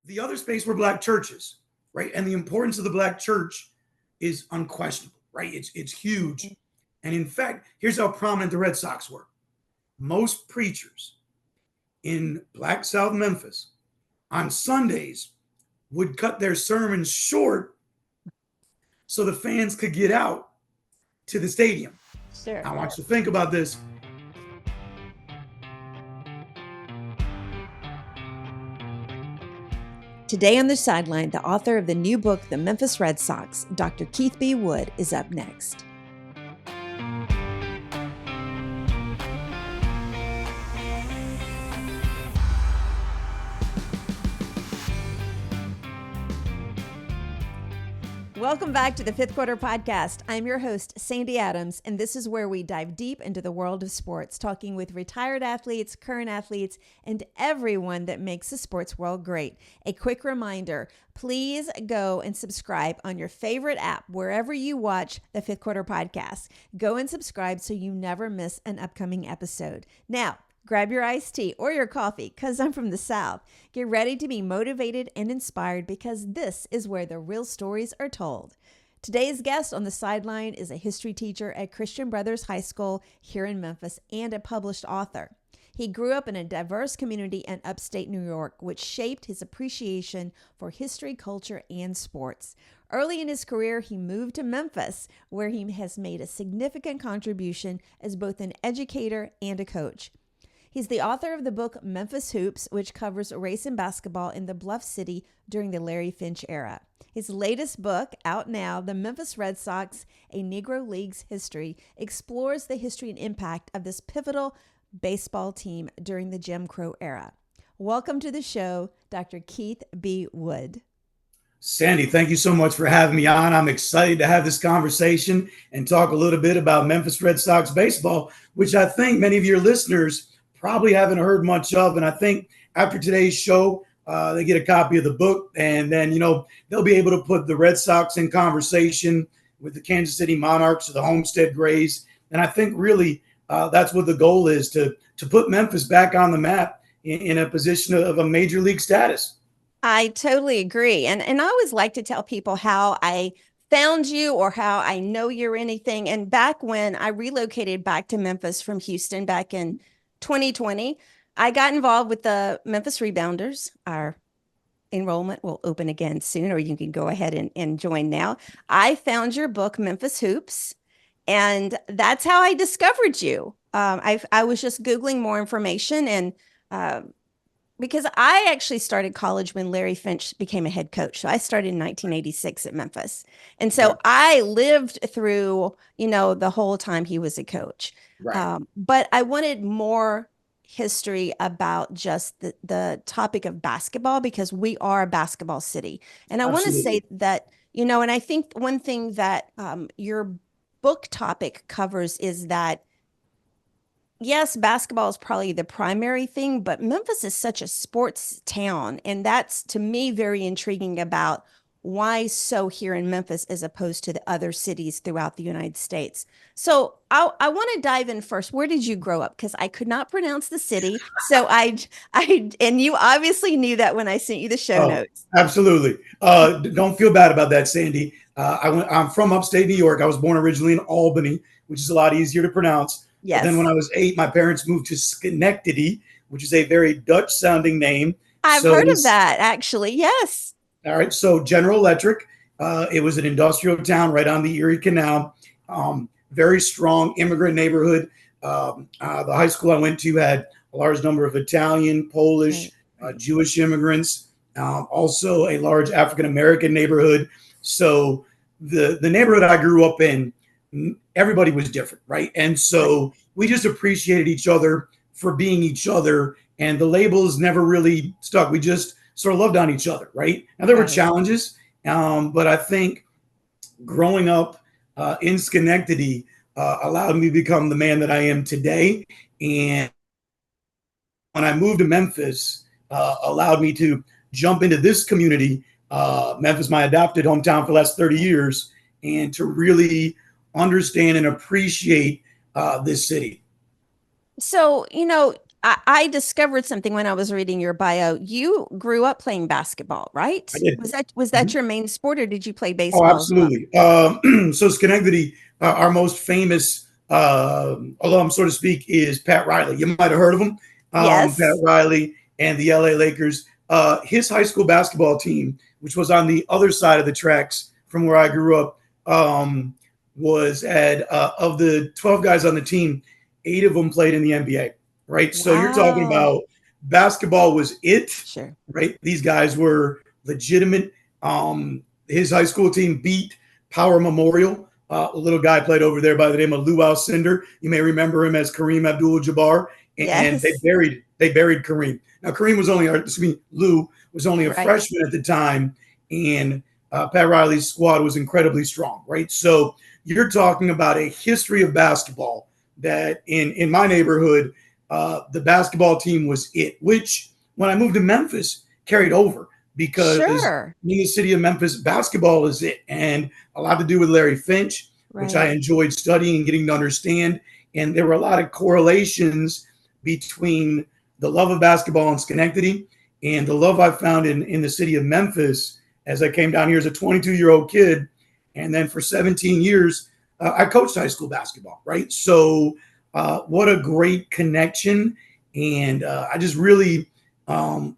The other space were black churches, right? And the importance of the black church is unquestionable, right? It's huge. And in fact, here's how prominent the Red Sox were. Most preachers in Black South Memphis on Sundays would cut their sermons short so the fans could get out to the stadium. Sure. I want you to think about this. Today on The Sideline, the author of the new book, The Memphis Red Sox, Dr. Keith B. Wood, is up next. Welcome back to the Fifth Quarter Podcast. I'm your host, Sandy Adams, and this is where we dive deep into the world of sports, talking with retired athletes, current athletes, and everyone that makes the sports world great. A quick reminder, please go and subscribe on your favorite app, wherever you watch the Fifth Quarter Podcast. Go and subscribe so you never miss an upcoming episode. Now, grab your iced tea or your coffee, because I'm from the South. Get ready to be motivated and inspired, because this is where the real stories are told. Today's guest on The Sideline is a history teacher at Christian Brothers High School here in Memphis and a published author. He grew up in a diverse community in upstate New York, which shaped his appreciation for history, culture, and sports. Early in his career, he moved to Memphis, where he has made a significant contribution as both an educator and a coach. He's the author of the book Memphis Hoops, which covers race and basketball in the Bluff City during the Larry Finch era. His latest book, out now, The Memphis Red Sox, A Negro League's History, explores the history and impact of this pivotal baseball team during the Jim Crow era. Welcome to the show, Dr. Keith B. Wood. Sandy, thank you so much for having me on. I'm excited to have this conversation and talk a little bit about Memphis Red Sox baseball, which I think many of your listeners probably haven't heard much of. And I think after today's show, they get a copy of the book, and then, they'll be able to put the Red Sox in conversation with the Kansas City Monarchs or the Homestead Grays. And I think really that's what the goal is, to put Memphis back on the map in a position of a major league status. I totally agree. And I always like to tell people how I found you or how I know you're anything. And back when I relocated back to Memphis from Houston back in 2020, I got involved with the Memphis Rebounders. Our enrollment will open again soon, or you can go ahead and join now. I found your book, Memphis Hoops, and that's how I discovered you. I was just Googling more information, and because I actually started college when Larry Finch became a head coach. So I started in 1986 at Memphis. And so I lived through, the whole time he was a coach. Right. But I wanted more history about just the topic of basketball, because we are a basketball city. And I want to say that, and I think one thing that your book topic covers is that, yes, basketball is probably the primary thing, but Memphis is such a sports town. And that's, to me, very intriguing about why so here in Memphis as opposed to the other cities throughout the United States. So I want to dive in first. Where did you grow up? Because I could not pronounce the city. So and you obviously knew that when I sent you the show notes. Absolutely. Don't feel bad about that, Sandy. I'm from upstate New York. I was born originally in Albany, which is a lot easier to pronounce. Yes. But then when I was 8, my parents moved to Schenectady, which is a very Dutch sounding name. I've heard of that, actually. Yes. All right. So General Electric, it was an industrial town right on the Erie Canal. Very strong immigrant neighborhood. The high school I went to had a large number of Italian, Polish, Jewish immigrants, also a large African-American neighborhood. So the neighborhood I grew up in, everybody was different, right? And so we just appreciated each other for being each other, and the labels never really stuck. We just sort of loved on each other, right? Now, there were challenges, but I think growing up in Schenectady allowed me to become the man that I am today. And when I moved to Memphis, allowed me to jump into this community, Memphis, my adopted hometown for the last 30 years, and to really understand and appreciate this city. So, I discovered something when I was reading your bio. You grew up playing basketball, right? I did. Was that your main sport, or did you play Oh, baseball as well? absolutely. So Schenectady, our most famous alum, so to speak, is Pat Riley. You might have heard of him. Pat Yes. Riley and the LA Lakers. His high school basketball team, which was on the other side of the tracks from where I grew up, was at of the 12 guys on the team, 8 of them played in the NBA, right? So you're talking Wow. about basketball was it, Sure. right? These guys were legitimate. His high school team beat Power Memorial. A little guy played over there by the name of Lou Cinder. You may remember him as Kareem Abdul-Jabbar, and Yes. they buried Kareem. Now Kareem was only, Lou was only a Right. freshman at the time, and Pat Riley's squad was incredibly strong, right? So you're talking about a history of basketball that in my neighborhood, the basketball team was it, which when I moved to Memphis carried over because Sure. in the city of Memphis, basketball is it. And a lot to do with Larry Finch, which I Right. enjoyed studying and getting to understand. And there were a lot of correlations between the love of basketball in Schenectady and the love I found in the city of Memphis as I came down here as a 22-year-old kid. And then for 17 years, I coached high school basketball, right? So what a great connection. And I just really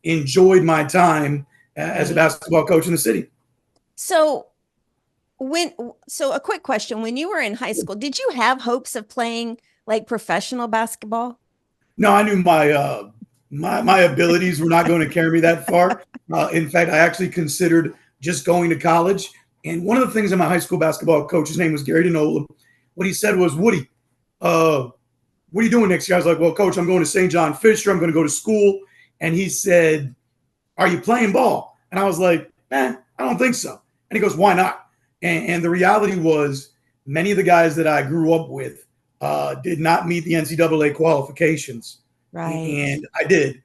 enjoyed my time as a Right. basketball coach in the city. So when so a quick question, when you were in high school, did you have hopes of playing like professional basketball? No, I knew my abilities were not going to carry me that far. In fact, I actually considered just going to college. And one of the things that my high school basketball coach, his name was Gary Denola, what he said was, Woody, what are you doing next year? I was like, well, coach, I'm going to St. John Fisher. I'm going to go to school. And he said, are you playing ball? And I was like, I don't think so. And he goes, why not? And the reality was many of the guys that I grew up with did not meet the NCAA qualifications. Right. And I did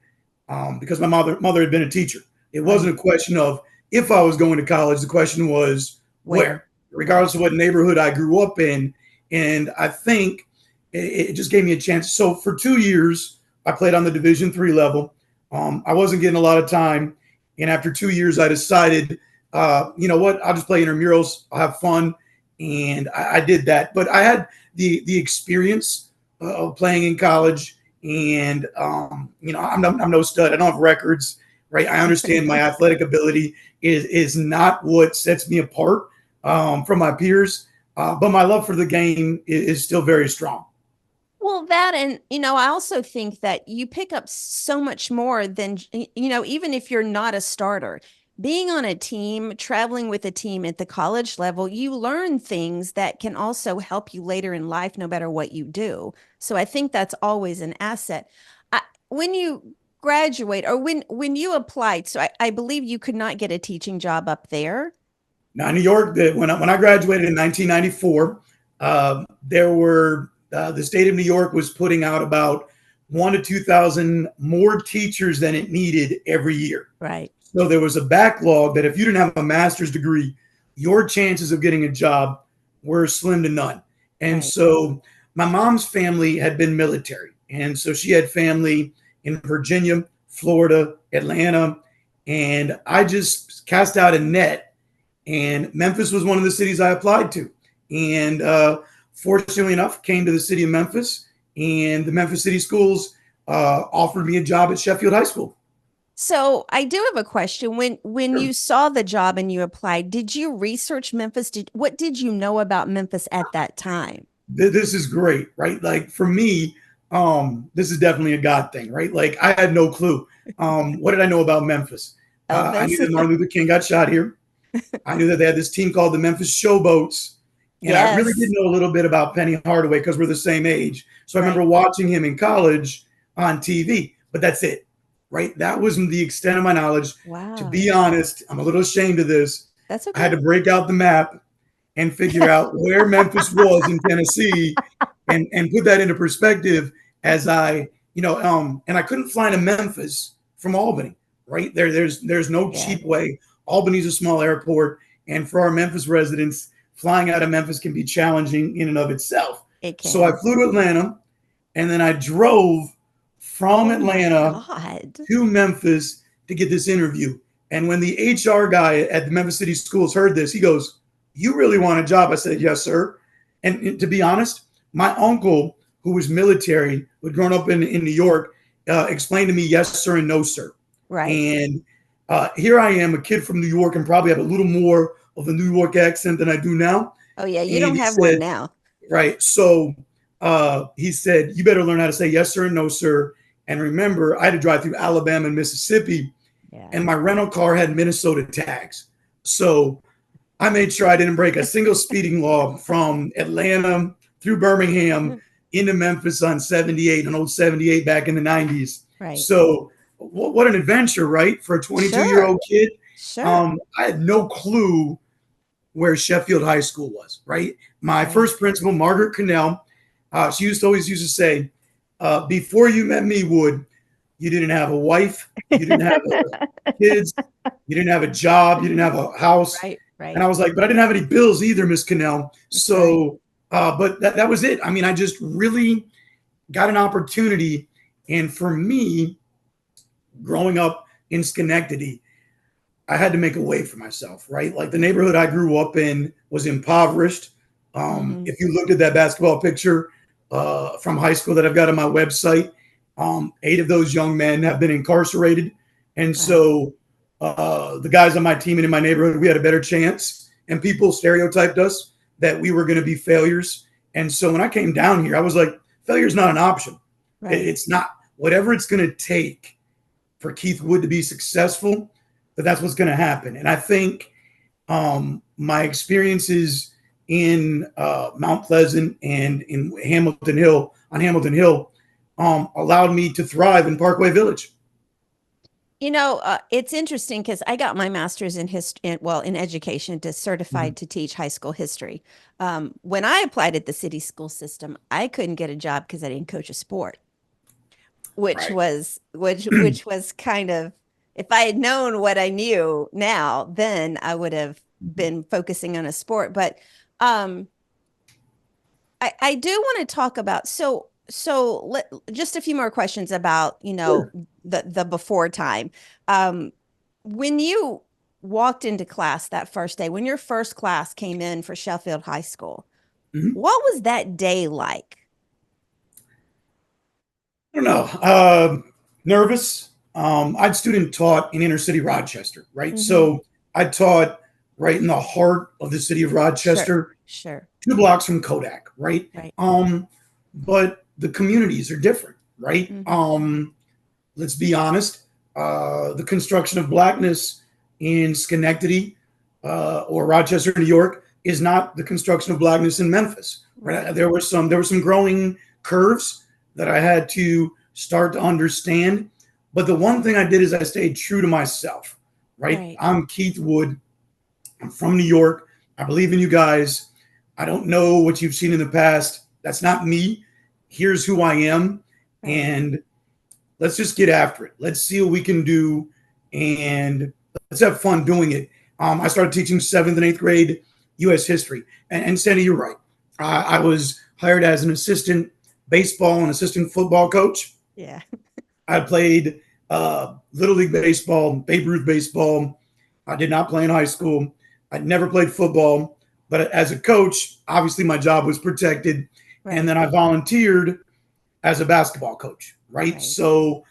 because my mother had been a teacher. It Right. wasn't a question of if I was going to college. The question was Where? where, regardless of what neighborhood I grew up in. And I think it just gave me a chance. So for 2 years, I played on the Division III level. I wasn't getting a lot of time. And after 2 years, I decided, you know what, I'll just play intramurals. I'll have fun. And I did that. But I had the experience of playing in college. And, I'm no stud. I don't have records, right? I understand my athletic ability is not what sets me apart from my peers. But my love for the game is still very strong. Well, that, and I also think that you pick up so much more than, even if you're not a starter. Being on a team, traveling with a team at the college level, you learn things that can also help you later in life, no matter what you do. So I think that's always an asset. When you graduate, or when you applied, so I believe you could not get a teaching job up there. Now, New York, when I graduated in 1994, there were the state of New York was putting out about 1 to 2,000 more teachers than it needed every year. Right. So there was a backlog that if you didn't have a master's degree, your chances of getting a job were slim to none. And Right. so my mom's family had been military. And so she had family in Virginia, Florida, Atlanta. And I just cast out a net. And Memphis was one of the cities I applied to. And fortunately enough, came to the city of Memphis. And the Memphis City Schools offered me a job at Sheffield High School. So I do have a question. When Sure. you saw the job and you applied, did you research Memphis? What did you know about Memphis at that time? This is great, right? Like for me, this is definitely a God thing, right? Like I had no clue. What did I know about Memphis? I knew Elvis? that Martin Luther King got shot here. I knew that they had this team called the Memphis Showboats. And I really did Yes. know a little bit about Penny Hardaway because we're the same age. So I Right. remember watching him in college on TV, but that's it, right? That was the extent of my knowledge. To Wow. be honest, I'm a little ashamed of this. That's I had okay. to break out the map and figure out where Memphis was in Tennessee and put that into perspective as and I couldn't fly to Memphis from Albany, right? There's no Yeah, cheap way. Albany's a small airport. And for our Memphis residents, flying out of Memphis can be challenging in and of itself. it So I can. flew to Atlanta and then I drove from Oh Atlanta my God. to Memphis to get this interview. And when the HR guy at the Memphis City Schools heard this, he goes, "You really want a job?" I said, "Yes, sir." And to be honest, my uncle, who was military, who had grown up in New York, explained to me, "Yes, sir," and "No, sir." Right. And here I am, a kid from New York, and probably have a little more of a New York accent than I do now. Oh, yeah. You And don't he have one said, now. right. So he said, "You better learn how to say yes, sir, and no, sir." And remember, I had to drive through Alabama and Mississippi, Yeah. and my rental car had Minnesota tags. So I made sure I didn't break a single speeding law from Atlanta through Birmingham into Memphis on 78, an old 78 back in the 90s. Right. So what an adventure, right? For a 22-year-old kid. Sure. I had no clue where Sheffield High School was, right? My Right. first principal, Margaret Cannell, she always used to say, before you met me, Wood, you didn't have a wife, you didn't have kids, you didn't have a job, you didn't have a house. Right. Right. And I was like, but I didn't have any bills either, Miss Cannell. That's So, but that was it. I mean, I just really got an opportunity. And for me, growing up in Schenectady, I had to make a way for myself, right? Like the neighborhood I grew up in was impoverished. If you looked at that basketball picture from high school that I've got on my website, 8 of those young men have been incarcerated. And so the guys on my team and in my neighborhood, we had a better chance. And people stereotyped us that we were going to be failures. And so when I came down here, I was like, failure is not an option. Right. It's not. Whatever it's going to take for Keith Wood to be successful, that's what's going to happen. And I think my experiences in Mount Pleasant and in Hamilton Hill, allowed me to thrive in Parkway Village. You know, it's interesting because I got my master's in history, in education, to certified to teach high school history. When I applied at the city school system, I couldn't get a job because I didn't coach a sport, which was kind of, if I had known what I knew now, then I would have been focusing on a sport. But I do want to talk about just a few more questions about, the before time. When you walked into class that first day, when your first class came in for Sheffield High School, what was that day like? I don't know. Nervous. I'd student taught in inner city Rochester, right? So I taught right in the heart of the city of Rochester, Sure. 2 blocks from Kodak, right? But the communities are different, right? Let's be honest. The construction of blackness in Schenectady or Rochester, New York, is not the construction of blackness in Memphis. Right? There were some growing curves that I had to start to understand. But the one thing I did is I stayed true to myself, right? I'm Keith Wood. I'm from New York. I believe in you guys. I don't know what you've seen in the past. That's not me. Here's who I am. And let's just get after it. Let's see what we can do. And let's have fun doing it. I started teaching 7th and 8th grade U.S. history. And Sandy, you're right. I was hired as an assistant baseball and assistant football coach. Yeah. I played Little League baseball, Babe Ruth baseball. I did not play in high school. I never played football. But as a coach, obviously my job was protected. And then I volunteered as a basketball coach, right? So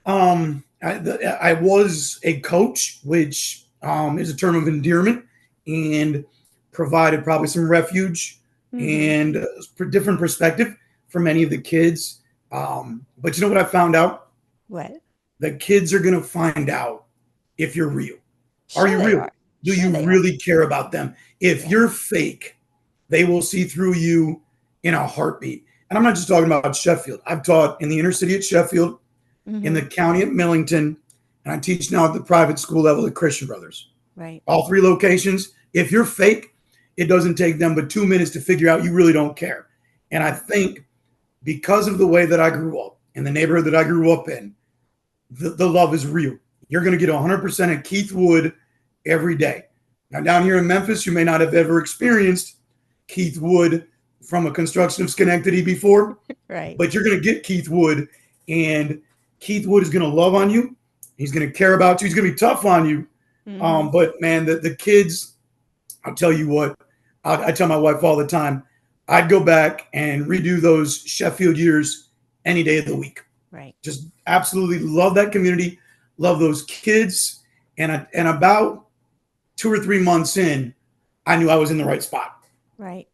I was a coach, which is a term of endearment, and provided probably some refuge and a different perspective for many of the kids. But you know what I found out? What? The kids are going to find out if you're real. Are you real? Do you really care about them? If you're fake, they will see through you in a heartbeat. And I'm not just talking about Sheffield. I've taught in the inner city at Sheffield, in the county at Millington, and I teach now at the private school level at Christian Brothers. Right. All 3 locations. If you're fake, it doesn't take them but 2 minutes to figure out you really don't care. And I think because of the way that I grew up, in the neighborhood that I grew up in, the love is real. You're going to get 100% of Keith Wood every day. Now, down here in Memphis, you may not have ever experienced Keith Wood from a construction of Schenectady before, but you're going to get Keith Wood and Keith Wood is going to love on you. He's going to care about you. He's going to be tough on you. But man, the kids, I'll tell you what, I tell my wife all the time, I'd go back and redo those Sheffield years any day of the week. Right. Just absolutely love that community, love those kids. And about 2 or 3 months in, I knew I was in the right spot. Right.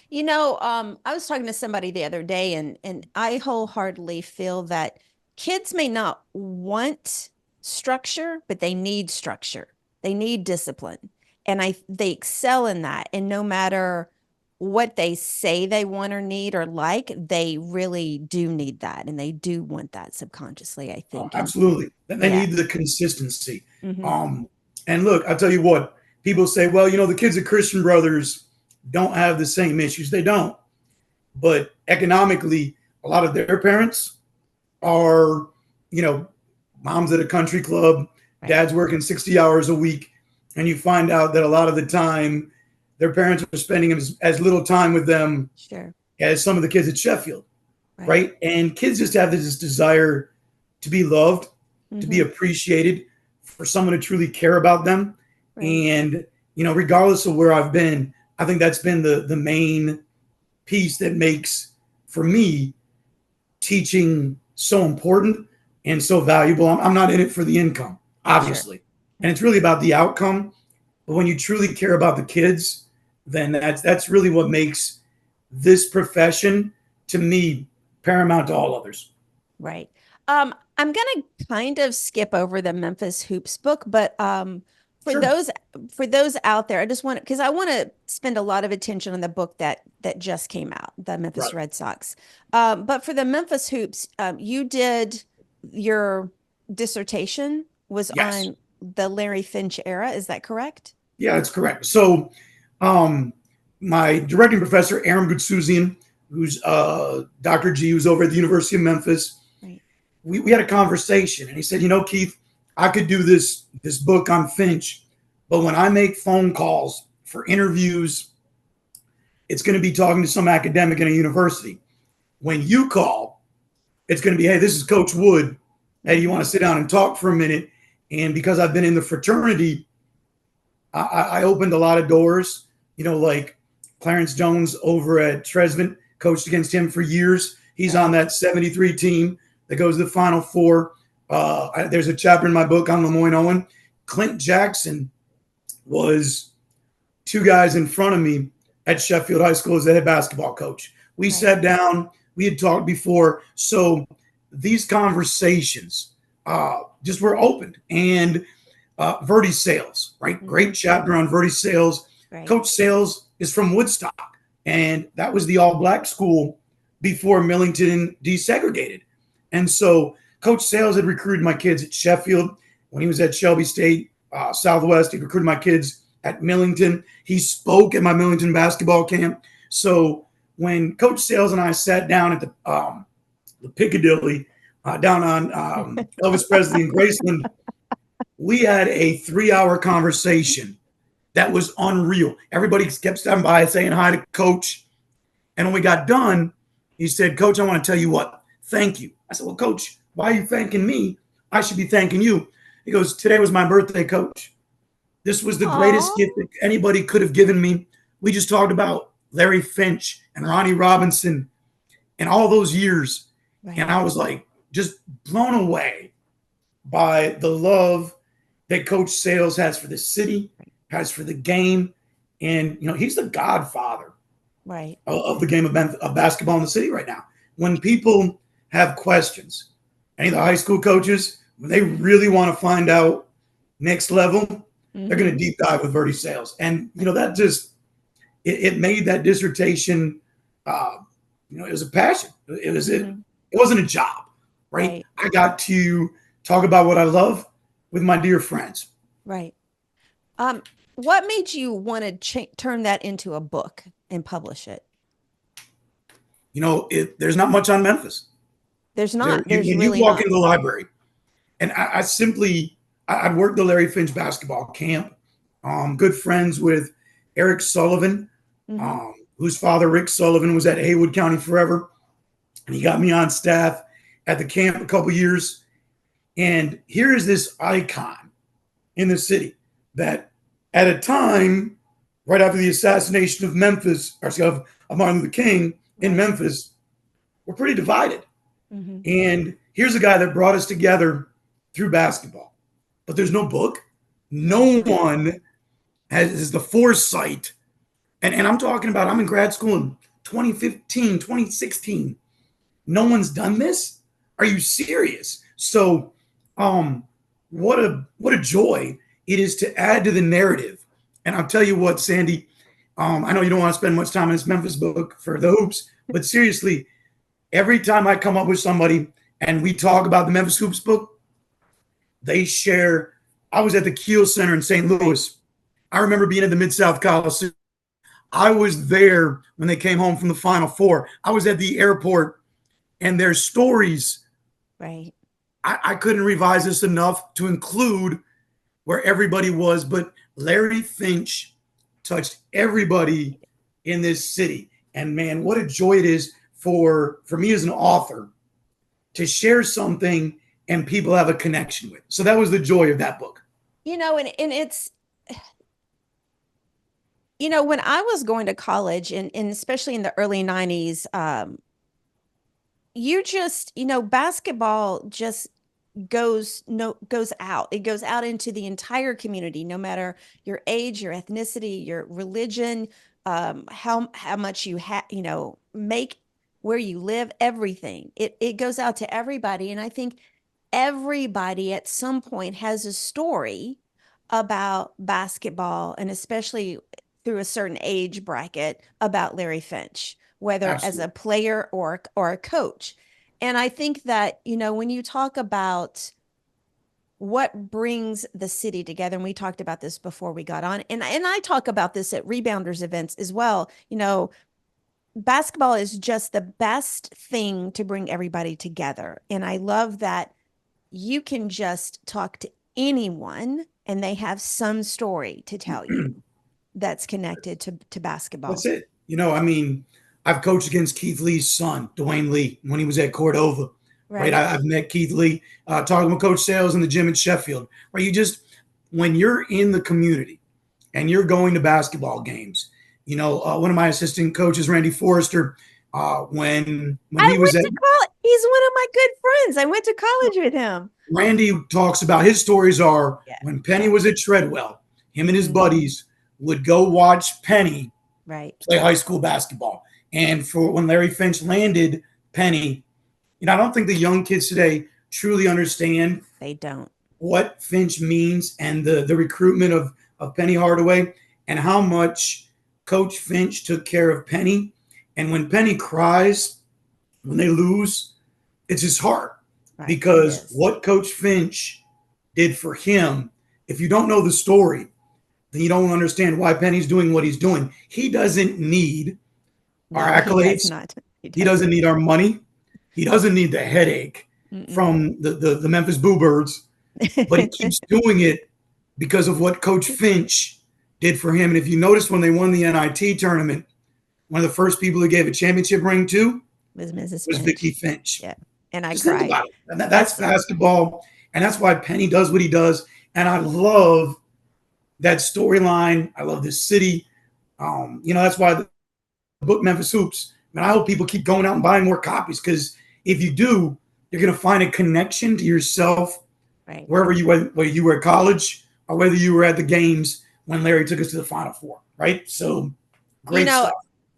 You know, I was talking to somebody the other day, and I wholeheartedly feel that kids may not want structure, but they need structure. They need discipline. And they excel in that. And no matter what they say they want or need or like, they really do need that. And they do want that subconsciously, I think. Oh, absolutely. They need the consistency. And look, I'll tell you what, people say, well, you know, the kids at Christian Brothers don't have the same issues. They don't. But economically, a lot of their parents are, you know, mom's at a country club, dad's working 60 hours a week. And you find out that a lot of the time their parents are spending as little time with them as some of the kids at Sheffield. Right. And kids just have this desire to be loved, to be appreciated, for someone to truly care about them. And, you know, regardless of where I've been, I think that's been the main piece that makes, for me, teaching so important and so valuable. I'm not in it for the income, obviously. And it's really about the outcome. But when you truly care about the kids, then that's really what makes this profession, to me, paramount to all others. Right. I'm going to kind of skip over the Memphis Hoops book, but for those out there, I just want because I want to spend a lot of attention on the book that just came out, the Memphis Red Sox. But for the Memphis Hoops, you did your dissertation was on the Larry Finch era. Is that correct? Yeah, that's correct. So my directing professor, Aaron Gutsuzian, who's Dr. G, who's over at the University of Memphis, we had a conversation, and he said, you know, Keith, I could do this book on Finch, but when I make phone calls for interviews, it's going to be talking to some academic in a university. When you call, it's going to be, hey, this is Coach Wood. Hey, you want to sit down and talk for a minute? And because I've been in the fraternity, I opened a lot of doors, you know, like Clarence Jones over at Tresvant, coached against him for years. He's on that 73 team that goes to the Final Four. There's a chapter in my book on Lemoyne Owen. Clint Jackson was 2 guys in front of me at Sheffield High School as the head basketball coach. We sat down. We had talked before. So these conversations just were opened. And Verdi Sales, right? Great chapter on Verdi Sales. Coach Sales is from Woodstock. And that was the all-black school before Millington desegregated. And so Coach Sales had recruited my kids at Sheffield. When he was at Shelby State Southwest, he recruited my kids at Millington. He spoke at my Millington basketball camp. So when Coach Sales and I sat down at the Piccadilly down on Elvis Presley and Graceland, we had a 3-hour conversation that was unreal. Everybody kept standing by saying hi to Coach. And when we got done, he said, Coach, I want to tell you what. Thank you. I said, well, Coach, why are you thanking me? I should be thanking you. He goes, today was my birthday, Coach. This was the greatest gift that anybody could have given me. We just talked about Larry Finch and Ronnie Robinson and all those years. And I was like, just blown away by the love that Coach Sales has for the city, has for the game. And, you know, he's the godfather of the game of basketball in the city right now. When people have questions, any of the high school coaches, when they really want to find out next level, they're going to deep dive with Verdi Sales. And, you know, that just, it made that dissertation, you know, it was a passion. It wasn't a job, right? I got to talk about what I love with my dear friends. Right. What made you want to turn that into a book and publish it? You know, there's not much on Memphis. There's not. There's you really walk not. into the library, and I'd worked the Larry Finch basketball camp. Good friends with Eric Sullivan, whose father, Rick Sullivan, was at Haywood County forever. And he got me on staff. at the camp a couple years. And here is this icon in the city that at a time, right after the assassination of Martin Luther King in Memphis, we're pretty divided. Mm-hmm. And here's a guy that brought us together through basketball. But there's no book. No one has the foresight. And I'm talking about, I'm in grad school in 2015, 2016. No one's done this? Are you serious? So what a joy it is to add to the narrative. And I'll tell you what, Sandy, I know you don't want to spend much time in this Memphis book for the Hoops, but seriously, every time I come up with somebody and we talk about the Memphis Hoops book, they share. I was at the Kiel Center in St. Louis. I remember being at the Mid-South Coliseum. I was there when they came home from the Final Four. I was at the airport, and their stories. Right. I couldn't revise this enough to include where everybody was, but Larry Finch touched everybody in this city. And man, what a joy it is for me as an author to share something and people have a connection with. So that was the joy of that book. And it's, when I was going to college and especially in the early 90s, basketball just goes out. It goes out into the entire community, no matter your age, your ethnicity, your religion, how much you make, where you live, everything. It goes out to everybody. And I think everybody at some point has a story about basketball, and especially through a certain age bracket, about Larry Finch, whether Absolutely. As a player or a coach. And I think that, when you talk about what brings the city together, and we talked about this before we got on, and I talk about this at Rebounders events as well, basketball is just the best thing to bring everybody together. And I love that you can just talk to anyone and they have some story to tell you that's connected to basketball. That's it. I've coached against Keith Lee's son, Dwayne Lee, when he was at Cordova. Right. I've met Keith Lee, talking with Coach Sales in the gym in Sheffield. Right. When you're in the community and you're going to basketball games, one of my assistant coaches, Randy Forrester, when he was at college, he's one of my good friends. I went to college with him. Randy talks about his stories are when Penny was at Treadwell, him and his buddies would go watch Penny play high school basketball. And for when Larry Finch landed Penny, I don't think the young kids today truly understand. They don't. What Finch means and the recruitment of Penny Hardaway and how much Coach Finch took care of Penny. And when Penny cries, when they lose, it's his heart. Right. Because what Coach Finch did for him, if you don't know the story, then you don't understand why Penny's doing what he's doing. He doesn't need our accolades. He doesn't need our money. He doesn't need the headache from the Memphis Bluebirds. But he keeps doing it because of what Coach Finch did for him. And if you notice, when they won the NIT tournament, one of the first people who gave a championship ring to was Vicky Finch. Yeah. And I Just cried. Think about it. And that's basketball. And that's why Penny does what he does. And I love that storyline. I love this city. That's why the book Memphis Hoops, and I hope people keep going out and buying more copies, because if you do, you're going to find a connection to yourself wherever you were, whether you were at college or whether you were at the games when Larry took us to the Final Four, right? So great stuff.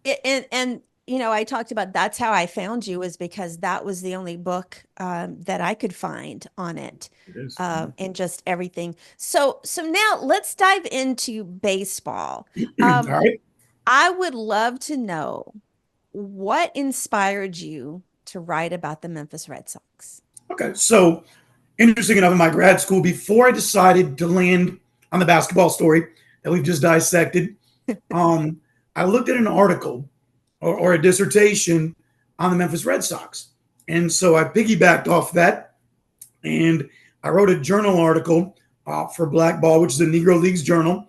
I talked about that's how I found you, was because that was the only book that I could find on it, and just everything. So now let's dive into baseball. All right. I would love to know what inspired you to write about the Memphis Red Sox. Okay, so interesting enough, in my grad school, before I decided to land on the basketball story that we've just dissected, I looked at an article or a dissertation on the Memphis Red Sox. And so I piggybacked off that, and I wrote a journal article for Black Ball, which is a Negro League's journal.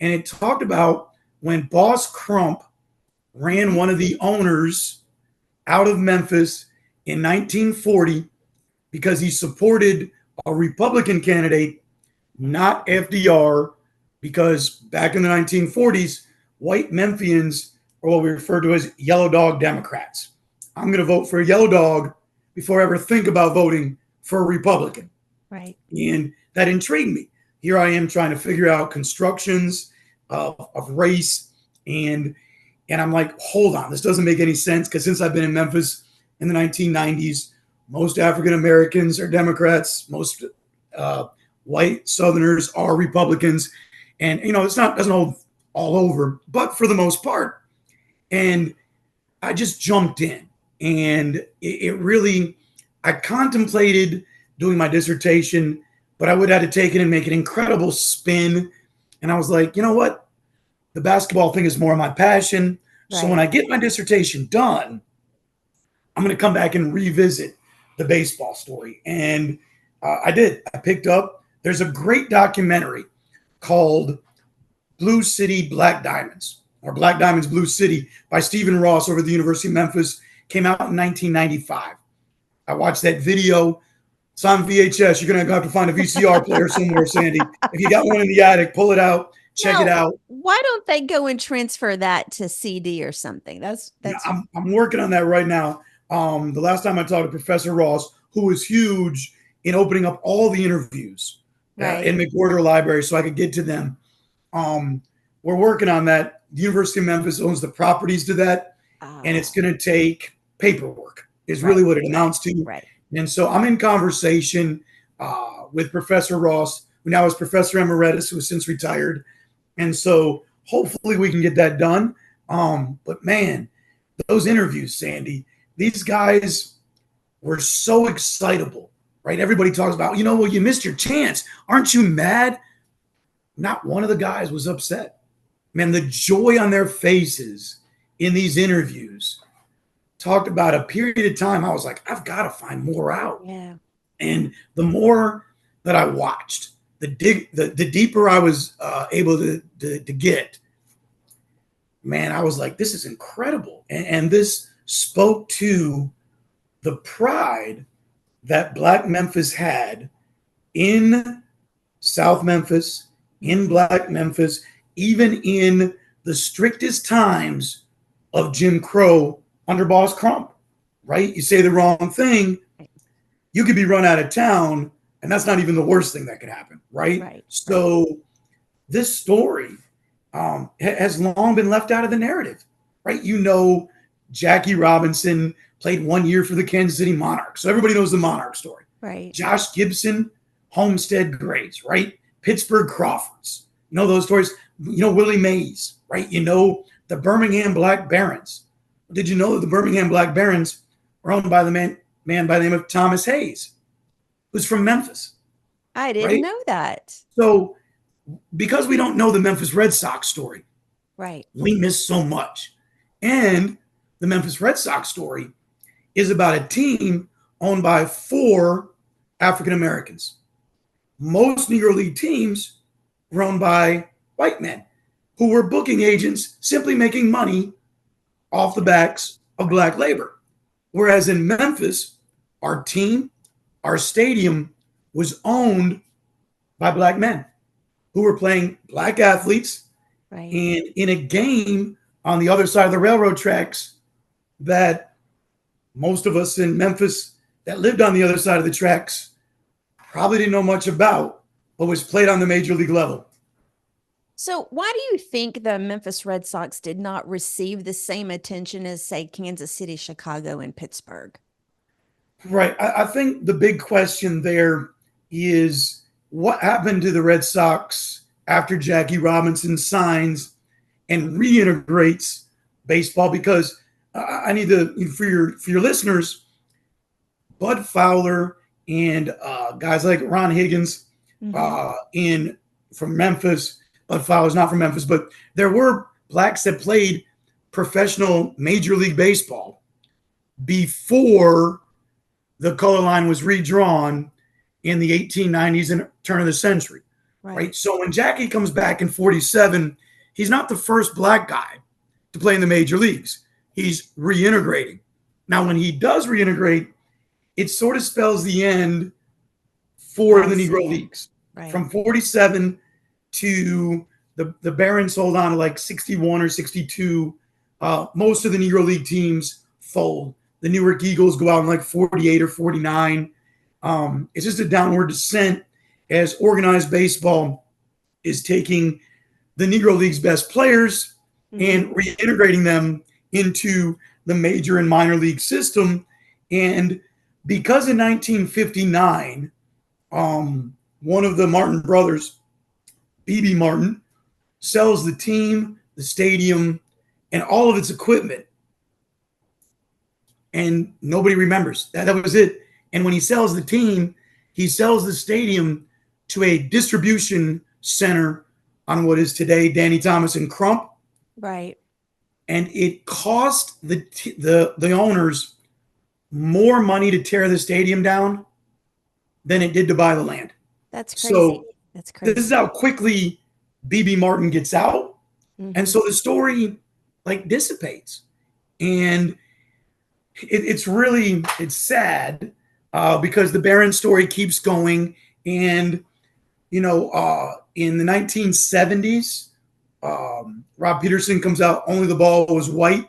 And it talked about when Boss Crump ran one of the owners out of Memphis in 1940 because he supported a Republican candidate, not FDR, because back in the 1940s, white Memphians are what we refer to as yellow dog Democrats. I'm going to vote for a yellow dog before I ever think about voting for a Republican. Right. And that intrigued me. Here I am trying to figure out constructions of race. And I'm like, hold on, this doesn't make any sense, because since I've been in Memphis in the 1990s, most African Americans are Democrats, most white Southerners are Republicans. And, it's doesn't hold all over, but for the most part. And I just jumped in, and it really, I contemplated doing my dissertation, but I would have to take it and make an incredible spin. And I was like, you know what? The basketball thing is more of my passion. Right. So when I get my dissertation done, I'm going to come back and revisit the baseball story. And I did. I picked up, there's a great documentary called Blue City, Black Diamonds, or Black Diamonds, Blue City, by Stephen Ross over at the University of Memphis. Came out in 1995. I watched that video. It's on VHS. You're going to have to find a VCR player somewhere, Sandy. If you got one in the attic, pull it out, check it out. Why don't they go and transfer that to CD or something? That's. Yeah, I'm working on that right now. The last time I talked to Professor Ross, who was huge in opening up all the interviews in McWhorter Library so I could get to them. We're working on that. The University of Memphis owns the properties to that, and it's going to take paperwork is really what it amounts to. Right. And so I'm in conversation with Professor Ross, who now is Professor Emeritus, who has since retired. And so hopefully we can get that done. But man, those interviews, Sandy, these guys were so excitable, right? Everybody talks about, well, you missed your chance. Aren't you mad? Not one of the guys was upset. Man, the joy on their faces in these interviews talked about a period of time. I was like, I've got to find more out. Yeah. And the more that I watched, the deeper I was able to get, man, I was like, this is incredible. And this spoke to the pride that Black Memphis had in South Memphis, in Black Memphis, even in the strictest times of Jim Crow under Boss Crump, right? You say the wrong thing, you could be run out of town, and that's not even the worst thing that could happen, right? So this story has long been left out of the narrative, right? Jackie Robinson played 1 year for the Kansas City Monarchs, so everybody knows the Monarch story. Right. Josh Gibson, Homestead Grays, right? Pittsburgh Crawfords, those stories. Willie Mays, right? The Birmingham Black Barons. Did you know that the Birmingham Black Barons were owned by the man by the name of Thomas Hayes, who's from Memphis? I didn't know that. So because we don't know the Memphis Red Sox story, right, we miss so much. And the Memphis Red Sox story is about a team owned by 4 African Americans. Most Negro League teams were owned by white men who were booking agents simply making money off the backs of Black labor. Whereas in Memphis, our team, our stadium was owned by Black men who were playing Black athletes. Right. And in a game on the other side of the railroad tracks that most of us in Memphis that lived on the other side of the tracks probably didn't know much about, but was played on the major league level. So why do you think the Memphis Red Sox did not receive the same attention as, say, Kansas City, Chicago, and Pittsburgh? Right. I think the big question there is what happened to the Red Sox after Jackie Robinson signs and reintegrates baseball? Because I need to, for your listeners, Bud Fowler and guys like Ron Higgins from Memphis. Bud Fowler's not from Memphis, but there were Blacks that played professional Major League Baseball before the color line was redrawn in the 1890s and turn of the century, right? So when Jackie comes back in 47, he's not the first Black guy to play in the major leagues. He's reintegrating. Now, when he does reintegrate, it sort of spells the end for I the see Negro it. Leagues. Right. From 47 to the Barons hold on to like 61 or 62. Most of the Negro League teams fold. The Newark Eagles go out in like 48 or 49. It's just a downward descent as organized baseball is taking the Negro League's best players and reintegrating them into the major and minor league system. And because in 1959, one of the Martin brothers, B.B. Martin, sells the team, the stadium, and all of its equipment. And nobody remembers. That was it. And when he sells the team, he sells the stadium to a distribution center on what is today Danny Thomas and Crump. Right. And it cost the owners more money to tear the stadium down than it did to buy the land. That's crazy. So That's crazy. this is how quickly B.B. Martin gets out. And so the story like dissipates. And it's sad because the Barron story keeps going. And, in the 1970s, Rob Peterson comes out, Only the Ball Was White.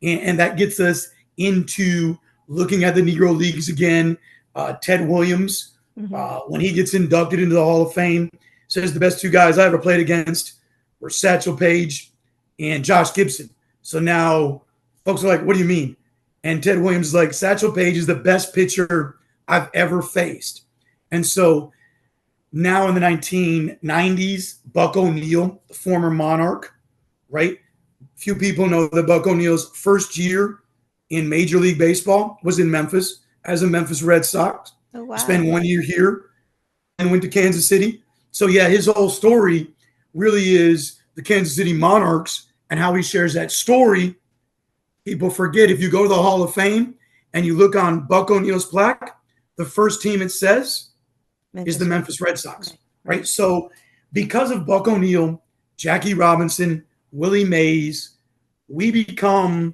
And that gets us into looking at the Negro Leagues again. Ted Williams, when he gets inducted into the Hall of Fame, says the best two guys I ever played against were Satchel Paige and Josh Gibson. So now folks are like, what do you mean? And Ted Williams is like, Satchel Paige is the best pitcher I've ever faced. And so now in the 1990s, Buck O'Neil, the former Monarch, right? Few people know that Buck O'Neil's first year in Major League Baseball was in Memphis as a Memphis Red Sox. Oh, wow. Spent 1 year here and went to Kansas City. So, yeah, his whole story really is the Kansas City Monarchs and how he shares that story. People forget, if you go to the Hall of Fame and you look on Buck O'Neil's plaque, the first team it says is the Memphis Red Sox, right? So because of Buck O'Neil, Jackie Robinson, Willie Mays, we become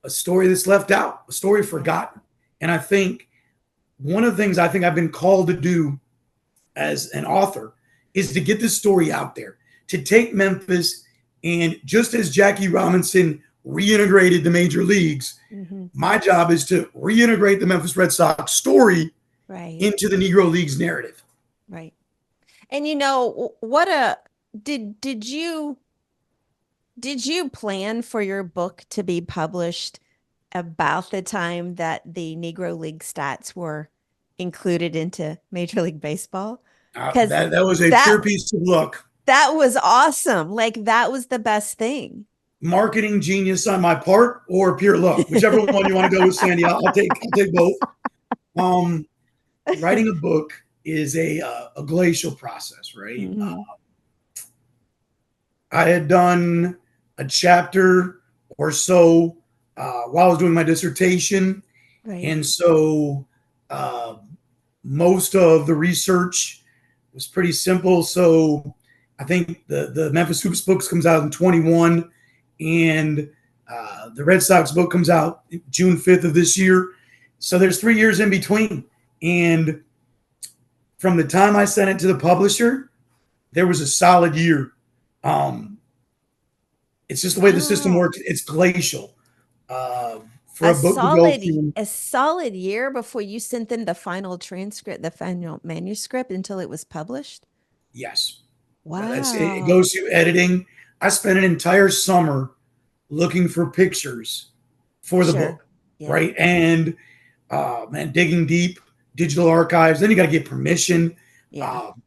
a story that's left out, a story forgotten. And I think one of the things I think I've been called to do as an author is to get this story out there, to take Memphis, and just as Jackie Robinson reintegrated the major leagues, my job is to reintegrate the Memphis Red Sox story into the Negro Leagues narrative. Right. And did you plan for your book to be published about the time that the Negro League stats were included into Major League Baseball? That was a pure piece of luck. That was awesome. Like, that was the best thing. Marketing genius on my part or pure luck, whichever one you want to go with, Sandy. I'll take both. Writing a book is a glacial process, right? I had done a chapter or so while I was doing my dissertation, and so most of the research was pretty simple. So I think the Memphis Hoops books comes out in 21, and the Red Sox book comes out June 5th of this year. So there's 3 years in between. And from the time I sent it to the publisher, there was a solid year. It's just the way the system works. It's glacial. For a book to go through a solid year before you sent them the final transcript, the final manuscript, until it was published? Yes. Wow. It goes through editing. I spent an entire summer looking for pictures for the book, right? And digging deep, digital archives. Then you got to get permission.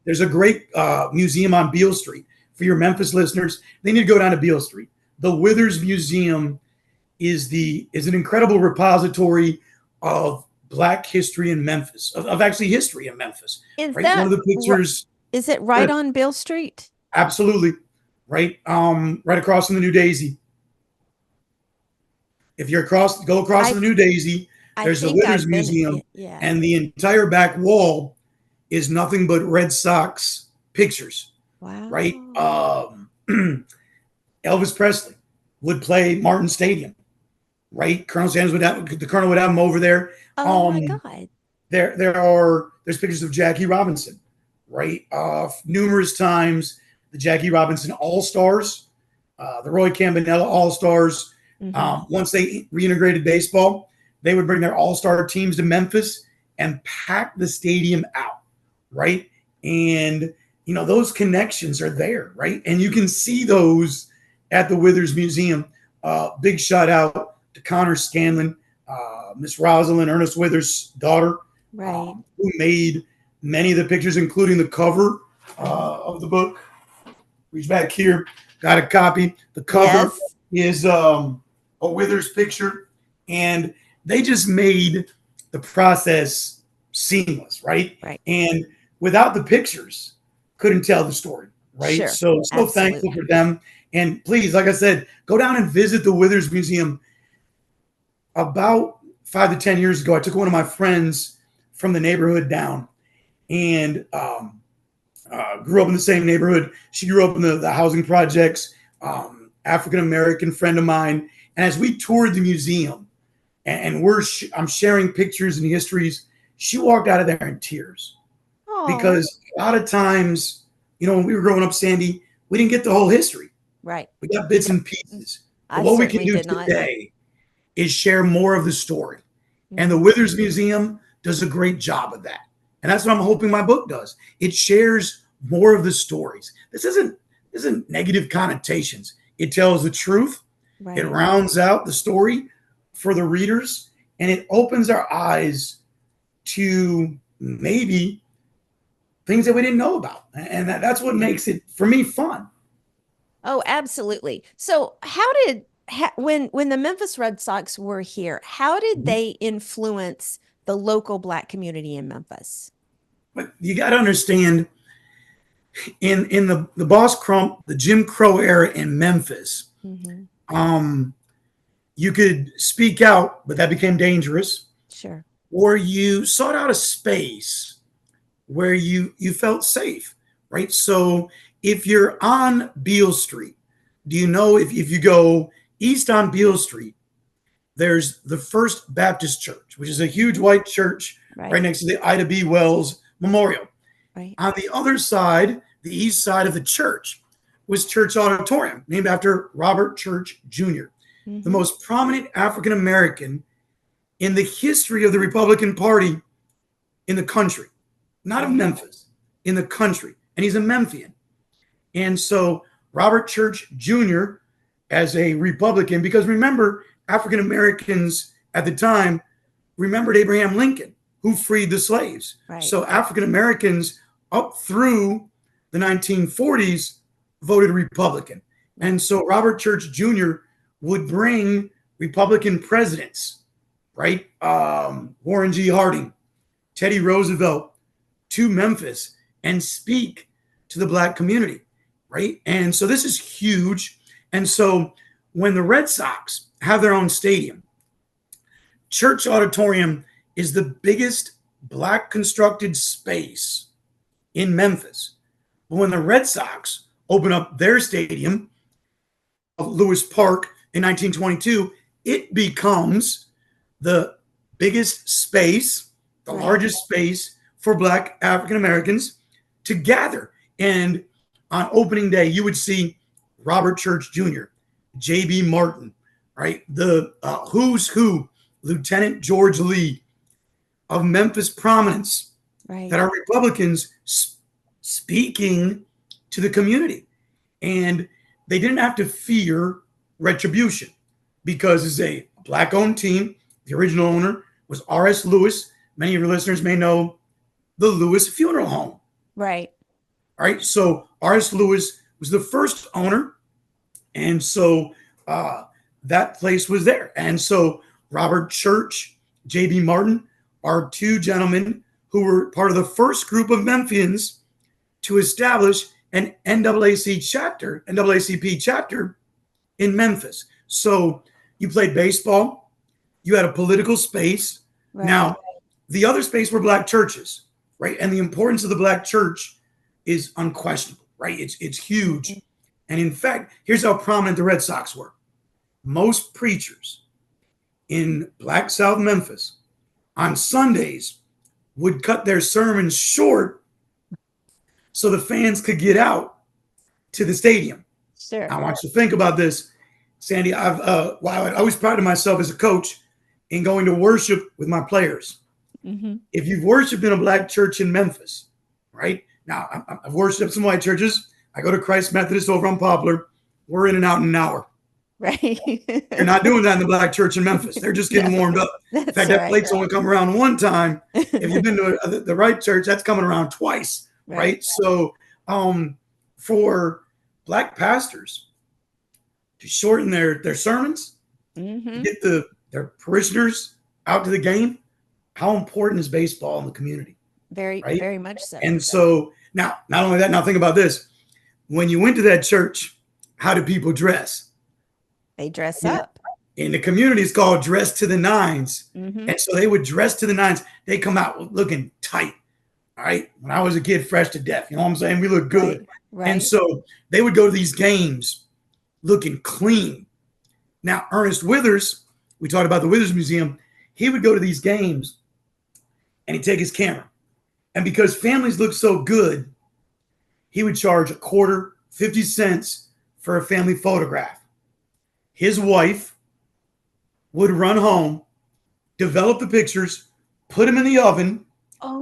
There's a great museum on Beale Street. For your Memphis listeners, they need to go down to Beale Street. The Withers Museum is an incredible repository of Black history in Memphis, of actually history in Memphis. Is right? that One of the pictures? Is it right on Beale Street? Absolutely, right. Right across from the New Daisy. If you're go across the New Daisy, there's the Withers Museum, and the entire back wall is nothing but Red Sox pictures. Wow. Right. Elvis Presley would play Martin Stadium. right? The Colonel would have him over there. Oh my God. There's pictures of Jackie Robinson, right? Numerous times the Jackie Robinson All-Stars, the Roy Campanella All-Stars. Once they reintegrated baseball, they would bring their all-star teams to Memphis and pack the stadium out, right? And, those connections are there, right? And you can see those at the Withers Museum. Big shout out to Connor Scanlon, Miss Rosalind, Ernest Withers' daughter, right, who made many of the pictures, including the cover of the book. Reach back here, got a copy. The cover is a Withers picture, and they just made the process seamless, right? Right. And without the pictures, couldn't tell the story, right? Sure. So thankful for them. And please, like I said, go down and visit the Withers Museum. About 5 to 10 years ago, I took one of my friends from the neighborhood down, and grew up in the same neighborhood. She grew up in the housing projects, African-American friend of mine. And as we toured the museum and I'm sharing pictures and histories, she walked out of there in tears. Aww. Because a lot of times, when we were growing up, Sandy, we didn't get the whole history. Right. We got bits and pieces. But what we can do today is share more of the story. And the Withers Museum does a great job of that. And that's what I'm hoping my book does. It shares more of the stories. This isn't negative connotations. It tells the truth. Right. It rounds out the story for the readers, and it opens our eyes to maybe things that we didn't know about. And that's what makes it, for me, fun. Oh, absolutely. So when the Memphis Red Sox were here, how did they influence the local Black community in Memphis? But you got to understand, in the Boss Crump, the Jim Crow era in Memphis, you could speak out, but that became dangerous. Sure. Or you sought out a space where you felt safe, right? So if you're on Beale Street, do you know if you go east on Beale Street, there's the First Baptist Church, which is a huge white church right next to the Ida B. Wells Memorial. Right. On the other side, the east side of the church, was Church Auditorium, named after Robert Church Jr., the most prominent African American in the history of the Republican Party in the country, not of Memphis, in the country. And he's a Memphian. And so Robert Church Jr., as a Republican, because remember, African Americans at the time remembered Abraham Lincoln, who freed the slaves. Right. So African Americans up through the 1940s voted Republican. And so Robert Church Jr. would bring Republican presidents, right? Warren G. Harding, Teddy Roosevelt, to Memphis and speak to the Black community, right? And so this is huge. And so when the Red Sox have their own stadium, Church Auditorium is the biggest Black constructed space in Memphis. But when the Red Sox open up their stadium, Lewis Park, in 1922, it becomes the biggest space, the largest space for Black African Americans to gather. And on opening day, you would see Robert Church Jr., J.B. Martin, right? The who's who, Lieutenant George Lee of Memphis prominence, that are Republicans speaking to the community. And they didn't have to fear retribution because it's a Black-owned team. The original owner was R.S. Lewis. Many of your listeners may know the Lewis Funeral Home. Right. All right. So R.S. Lewis was the first owner. And so that place was there. And so Robert Church, J.B. Martin are two gentlemen who were part of the first group of Memphians to establish an NAACP chapter in Memphis. So you played baseball, you had a political space. Right. Now, the other space were Black churches, right? And the importance of the Black church is unquestionable, right? It's huge. And in fact, here's how prominent the Red Sox were. Most preachers in Black South Memphis on Sundays would cut their sermons short so the fans could get out to the stadium. Sure. I want you to think about this, Sandy. I always prided myself as a coach in going to worship with my players. Mm-hmm. If you've worshiped in a Black church in Memphis, right? Now, I've worshiped at some white churches. I go to Christ Methodist over on Poplar. We're in and out in an hour. Right. They're not doing that in the Black church in Memphis. They're just getting warmed up. In fact, that plate's only come around one time. If you've been to the right church, that's coming around twice, right? So for Black pastors to shorten their sermons, mm-hmm. get their parishioners out to the game, how important is baseball in the community? Very, right? very much so. And so now, not only that, now think about this. When you went to that church, how do people dress? They dress up. In the community, it's called dress to the nines. Mm-hmm. And so they would dress to the nines. They come out looking tight. All right. When I was a kid, fresh to death, you know what I'm saying? We look good. Right. And so they would go to these games looking clean. Now, Ernest Withers, we talked about the Withers Museum. He would go to these games and he'd take his camera. And because families look so good, he would charge a quarter, 50 cents for a family photograph. His wife would run home, develop the pictures, put them in the oven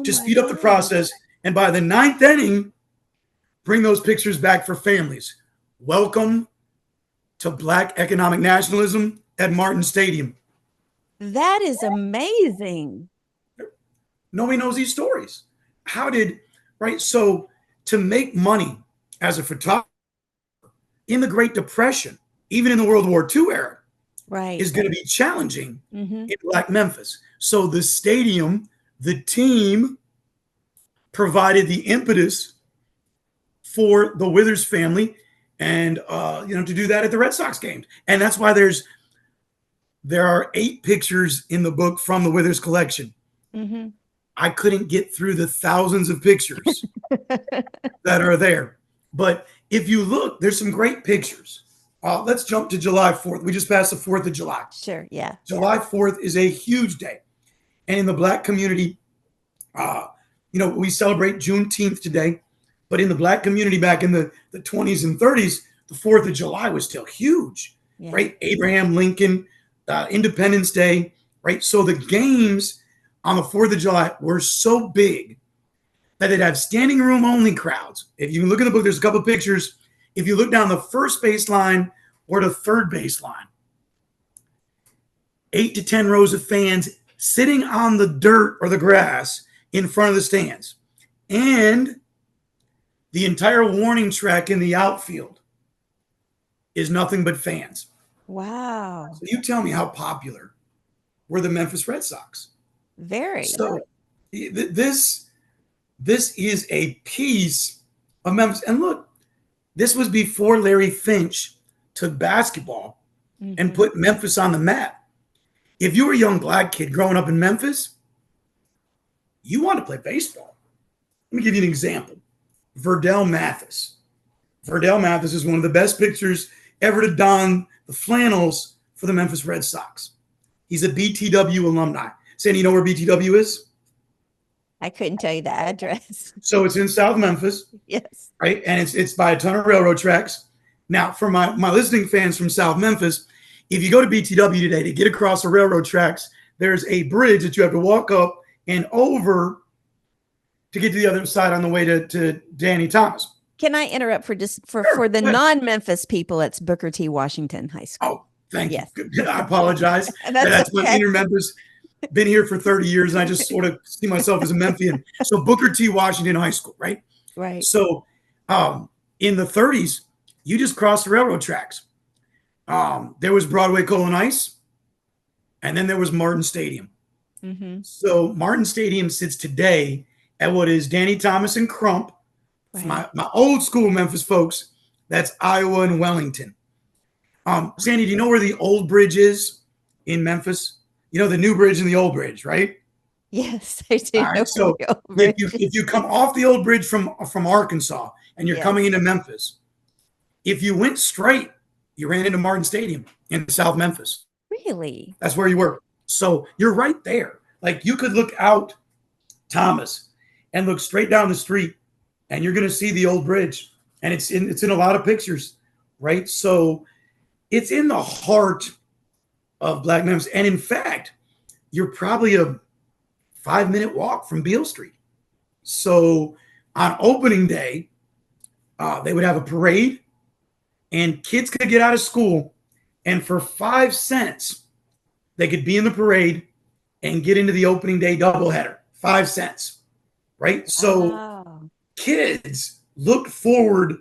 to speed up the process. And by the 9th inning, bring those pictures back for families. Welcome to Black economic nationalism at Martin Stadium. That is amazing. Nobody knows these stories. Right? So to make money as a photographer in the Great Depression, even in the World War II era, is going to be challenging in Black Memphis. So the stadium, the team provided the impetus for the Withers family and, to do that at the Red Sox games. And that's why there are 8 pictures in the book from the Withers collection. Mm-hmm. I couldn't get through the thousands of pictures that are there. But if you look, there's some great pictures. Let's jump to July 4th. We just passed the 4th of July. Sure, yeah. July 4th is a huge day. And in the Black community, we celebrate Juneteenth today. But in the Black community back in the 20s and 30s, the 4th of July was still huge, right? Abraham Lincoln, Independence Day, right? So the games on the 4th of July were so big that they'd have standing room only crowds. If you look in the book, there's a couple of pictures. If you look down the first baseline or the third baseline, 8 to 10 rows of fans sitting on the dirt or the grass in front of the stands. And the entire warning track in the outfield is nothing but fans. Wow. So you tell me how popular were the Memphis Red Sox? Very. So this is a piece of Memphis. And look, this was before Larry Finch took basketball and put Memphis on the map. If you were a young Black kid growing up in Memphis, you want to play baseball. Let me give you an example. Verdell Mathis. Verdell Mathis is one of the best pitchers ever to don the flannels for the Memphis Red Sox. He's a BTW alumni. Sandy, you know where BTW is? I couldn't tell you the address. So it's in South Memphis. Yes. Right? And it's by a ton of railroad tracks. Now, for my listening fans from South Memphis, if you go to BTW today to get across the railroad tracks, there's a bridge that you have to walk up and over to get to the other side on the way to Danny Thomas. Can I interrupt for the non-Memphis people? It's Booker T. Washington High School. Oh, thank you. I apologize. That's my inner Memphis. Been here for 30 years, and I just sort of see myself as a Memphian. So Booker T. Washington High School, right? Right. So in the 30s, you just crossed the railroad tracks. There was Broadway Coal and Ice, and then there was Martin Stadium. Mm-hmm. So Martin Stadium sits today at what is Danny Thomas and Crump. Right. My old school Memphis folks, that's Iowa and Wellington. Sandy, do you know where the old bridge is in Memphis? You know the new bridge and the old bridge, right? Yes, I do. Right, so if you come off the old bridge from Arkansas and you're coming into Memphis, if you went straight, you ran into Martin Stadium in South Memphis. Really? That's where you were. So you're right there. Like you could look out Thomas and look straight down the street and you're going to see the old bridge. And it's in a lot of pictures, right? So it's in the heart of Black Memphis. And in fact, you're probably a 5-minute walk from Beale Street. So on opening day, they would have a parade and kids could get out of school. And for 5 cents, they could be in the parade and get into the opening day doubleheader. 5 cents, right? So kids looked forward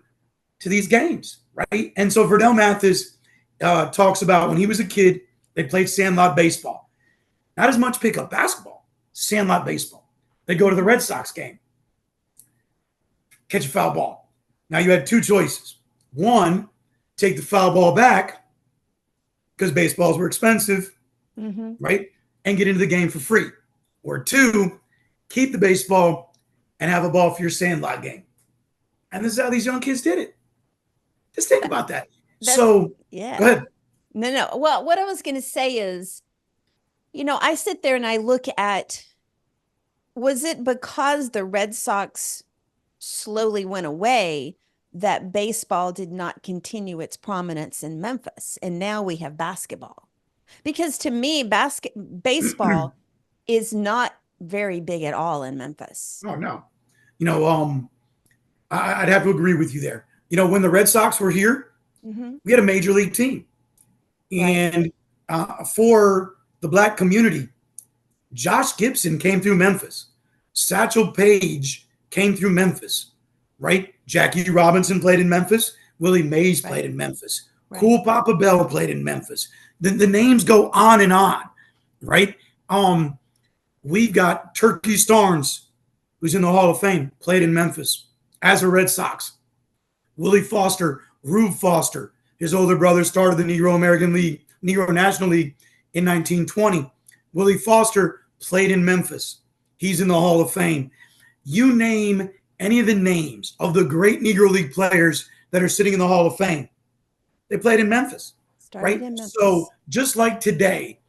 to these games, right? And so Verdell Mathis talks about when he was a kid, they played sandlot baseball. Not as much pickup basketball, sandlot baseball. They go to the Red Sox game, catch a foul ball. Now you had two choices. One, take the foul ball back because baseballs were expensive, right? And get into the game for free. Or two, keep the baseball and have a ball for your sandlot game. And this is how these young kids did it. Just think about that. So, yeah. Go ahead. No. Well, what I was going to say is, I sit there and I look at, was it because the Red Sox slowly went away that baseball did not continue its prominence in Memphis? And now we have basketball. Because to me, baseball is not very big at all in Memphis. Oh, no. I'd have to agree with you there. When the Red Sox were here, we had a major league team. And for the Black community, Josh Gibson came through Memphis. Satchel Paige came through Memphis, right? Jackie Robinson played in Memphis. Willie Mays played in Memphis. Right. Cool Papa Bell played in Memphis. The names go on and on, right? We've got Turkey Starnes, who's in the Hall of Fame, played in Memphis as a Red Sox. Willie Foster, Rube Foster, his older brother, started the Negro National League in 1920. Willie Foster played in Memphis. He's in the Hall of Fame. You name any of the names of the great Negro League players that are sitting in the Hall of Fame, they played in Memphis, right? So just like today,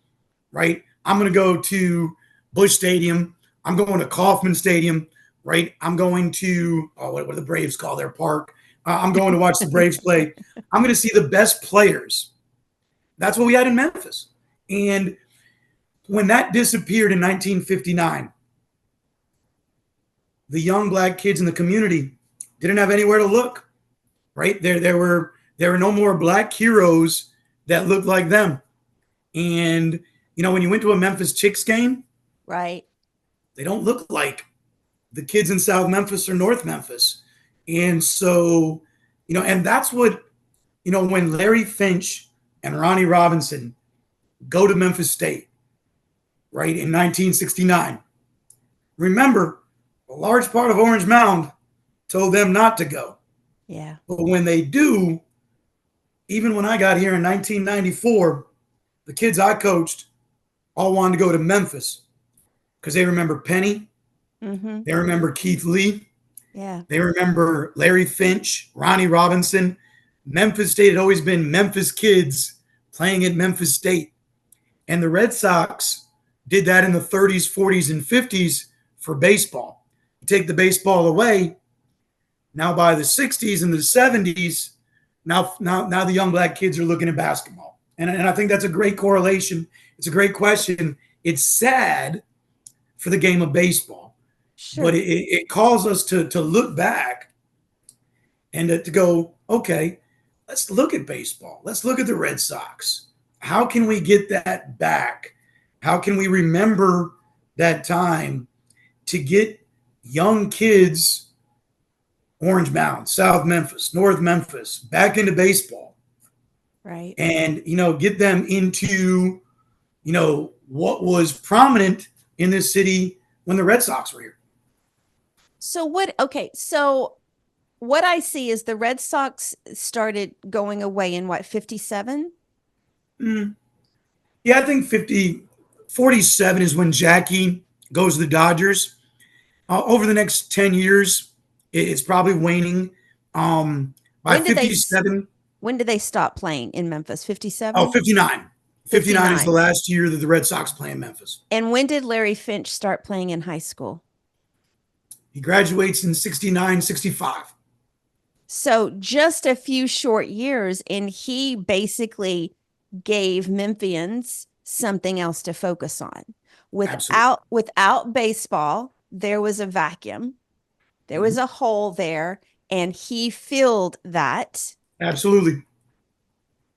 right, I'm going to go to Busch Stadium. I'm going to Kauffman Stadium, right? I'm going to, what do the Braves call their park? I'm going to watch the Braves play. I'm going to see the best players. That's what we had in Memphis. And when that disappeared in 1959, the young Black kids in the community didn't have anywhere to look, right? There were no more Black heroes that looked like them. And, when you went to a Memphis Chicks game, right, they don't look like the kids in South Memphis or North Memphis. And so, and that's what, when Larry Finch and Ronnie Robinson go to Memphis State, right, in 1969, remember, a large part of Orange Mound told them not to go. Yeah. But when they do, even when I got here in 1994, the kids I coached all wanted to go to Memphis because they remember Penny. They remember Keith Lee. Yeah. They remember Larry Finch, Ronnie Robinson. Memphis State had always been Memphis kids playing at Memphis State. And the Red Sox did that in the 30s, 40s, and 50s for baseball. You take the baseball away, now by the 60s and the 70s, now the young Black kids are looking at basketball. And I think that's a great correlation. It's a great question. It's sad for the game of baseball. Sure. But it calls us to look back and to go, okay, let's look at baseball. Let's look at the Red Sox. How can we get that back? How can we remember that time to get young kids, Orange Mound, South Memphis, North Memphis, back into baseball? Right. And, get them into, what was prominent in this city when the Red Sox were here. So what I see is the Red Sox started going away in 57? Yeah, I think 47 is when Jackie goes to the Dodgers. Over the next 10 years, it's probably waning. By 57. When did they stop playing in Memphis? 57? Oh, 59. 59 is the last year that the Red Sox play in Memphis. And when did Larry Finch start playing in high school? He graduates in 69, 65. So just a few short years, and he basically gave Memphians something else to focus on. Without baseball, there was a vacuum. There was a hole there, and he filled that. Absolutely.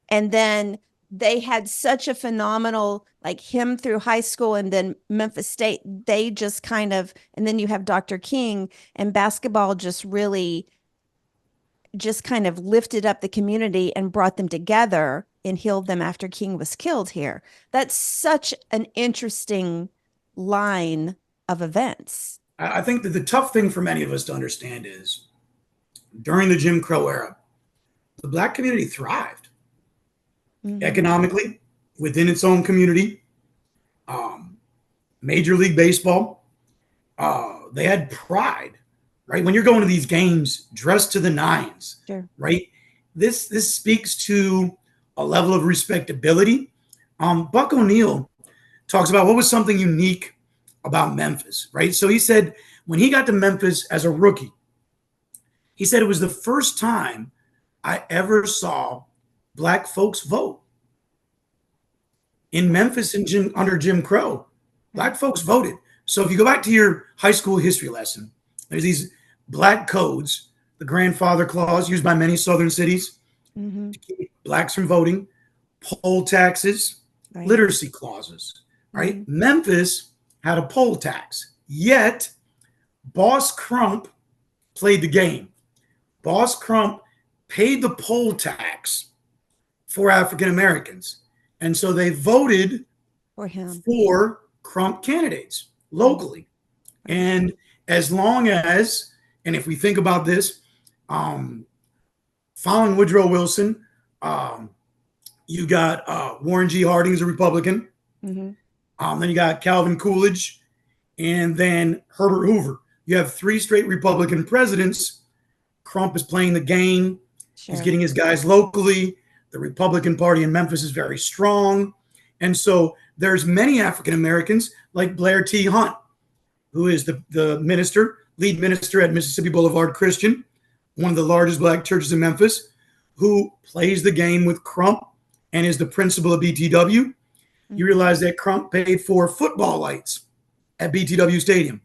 And then they had such a phenomenal, like him through high school and then Memphis State, they just kind of, and then you have Dr. King, and basketball just really just kind of lifted up the community and brought them together and healed them after King was killed here. That's such an interesting line of events. I think that the tough thing for many of us to understand is during the Jim Crow era, the Black community thrived economically within its own community. Major League Baseball, they had pride, right? When you're going to these games dressed to the nines, right? This speaks to a level of respectability. Buck O'Neil talks about what was something unique about Memphis, right? So he said when he got to Memphis as a rookie, he said it was the first time I ever saw Black folks vote. In Memphis under Jim Crow, Black folks voted. So if you go back to your high school history lesson, there's these Black codes, the grandfather clause used by many southern cities to keep Blacks from voting, poll taxes, literacy clauses, right? Memphis had a poll tax, yet Boss Crump played the game. Boss Crump paid the poll tax for African Americans. And so they voted for Crump candidates locally. And as long as, and if we think about this, following Woodrow Wilson, you got Warren G. Harding as a Republican. Then you got Calvin Coolidge, and then Herbert Hoover. You have 3 straight Republican presidents. Crump is playing the game. He's getting his guys locally. The Republican Party in Memphis is very strong. And so there's many African Americans like Blair T. Hunt, who is the lead minister at Mississippi Boulevard Christian, one of the largest Black churches in Memphis, who plays the game with Crump and is the principal of BTW. You realize that Crump paid for football lights at BTW Stadium.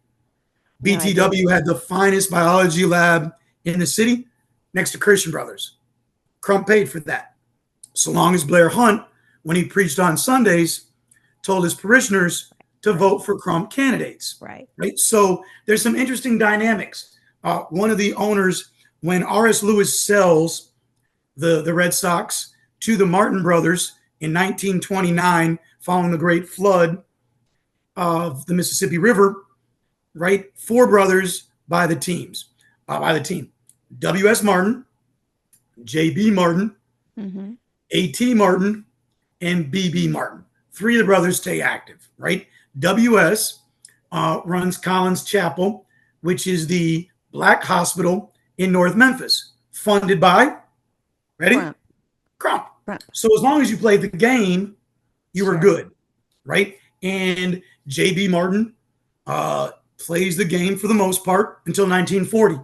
BTW had the finest biology lab in the city next to Christian Brothers. Crump paid for that. So long as Blair Hunt, when he preached on Sundays, told his parishioners to vote for Crump candidates. Right. So there's some interesting dynamics. One of the owners, when R.S. Lewis sells the Red Sox to the Martin brothers in 1929, following the great flood of the Mississippi River, right? 4 brothers by the team. W.S. Martin, J.B. Martin, A.T. Martin, and B.B. Martin. 3 of the brothers stay active, right? W.S. runs Collins Chapel, which is the Black hospital in North Memphis, funded by, Crump. So as long as you played the game, you were good, right? And J.B. Martin plays the game for the most part until 1940.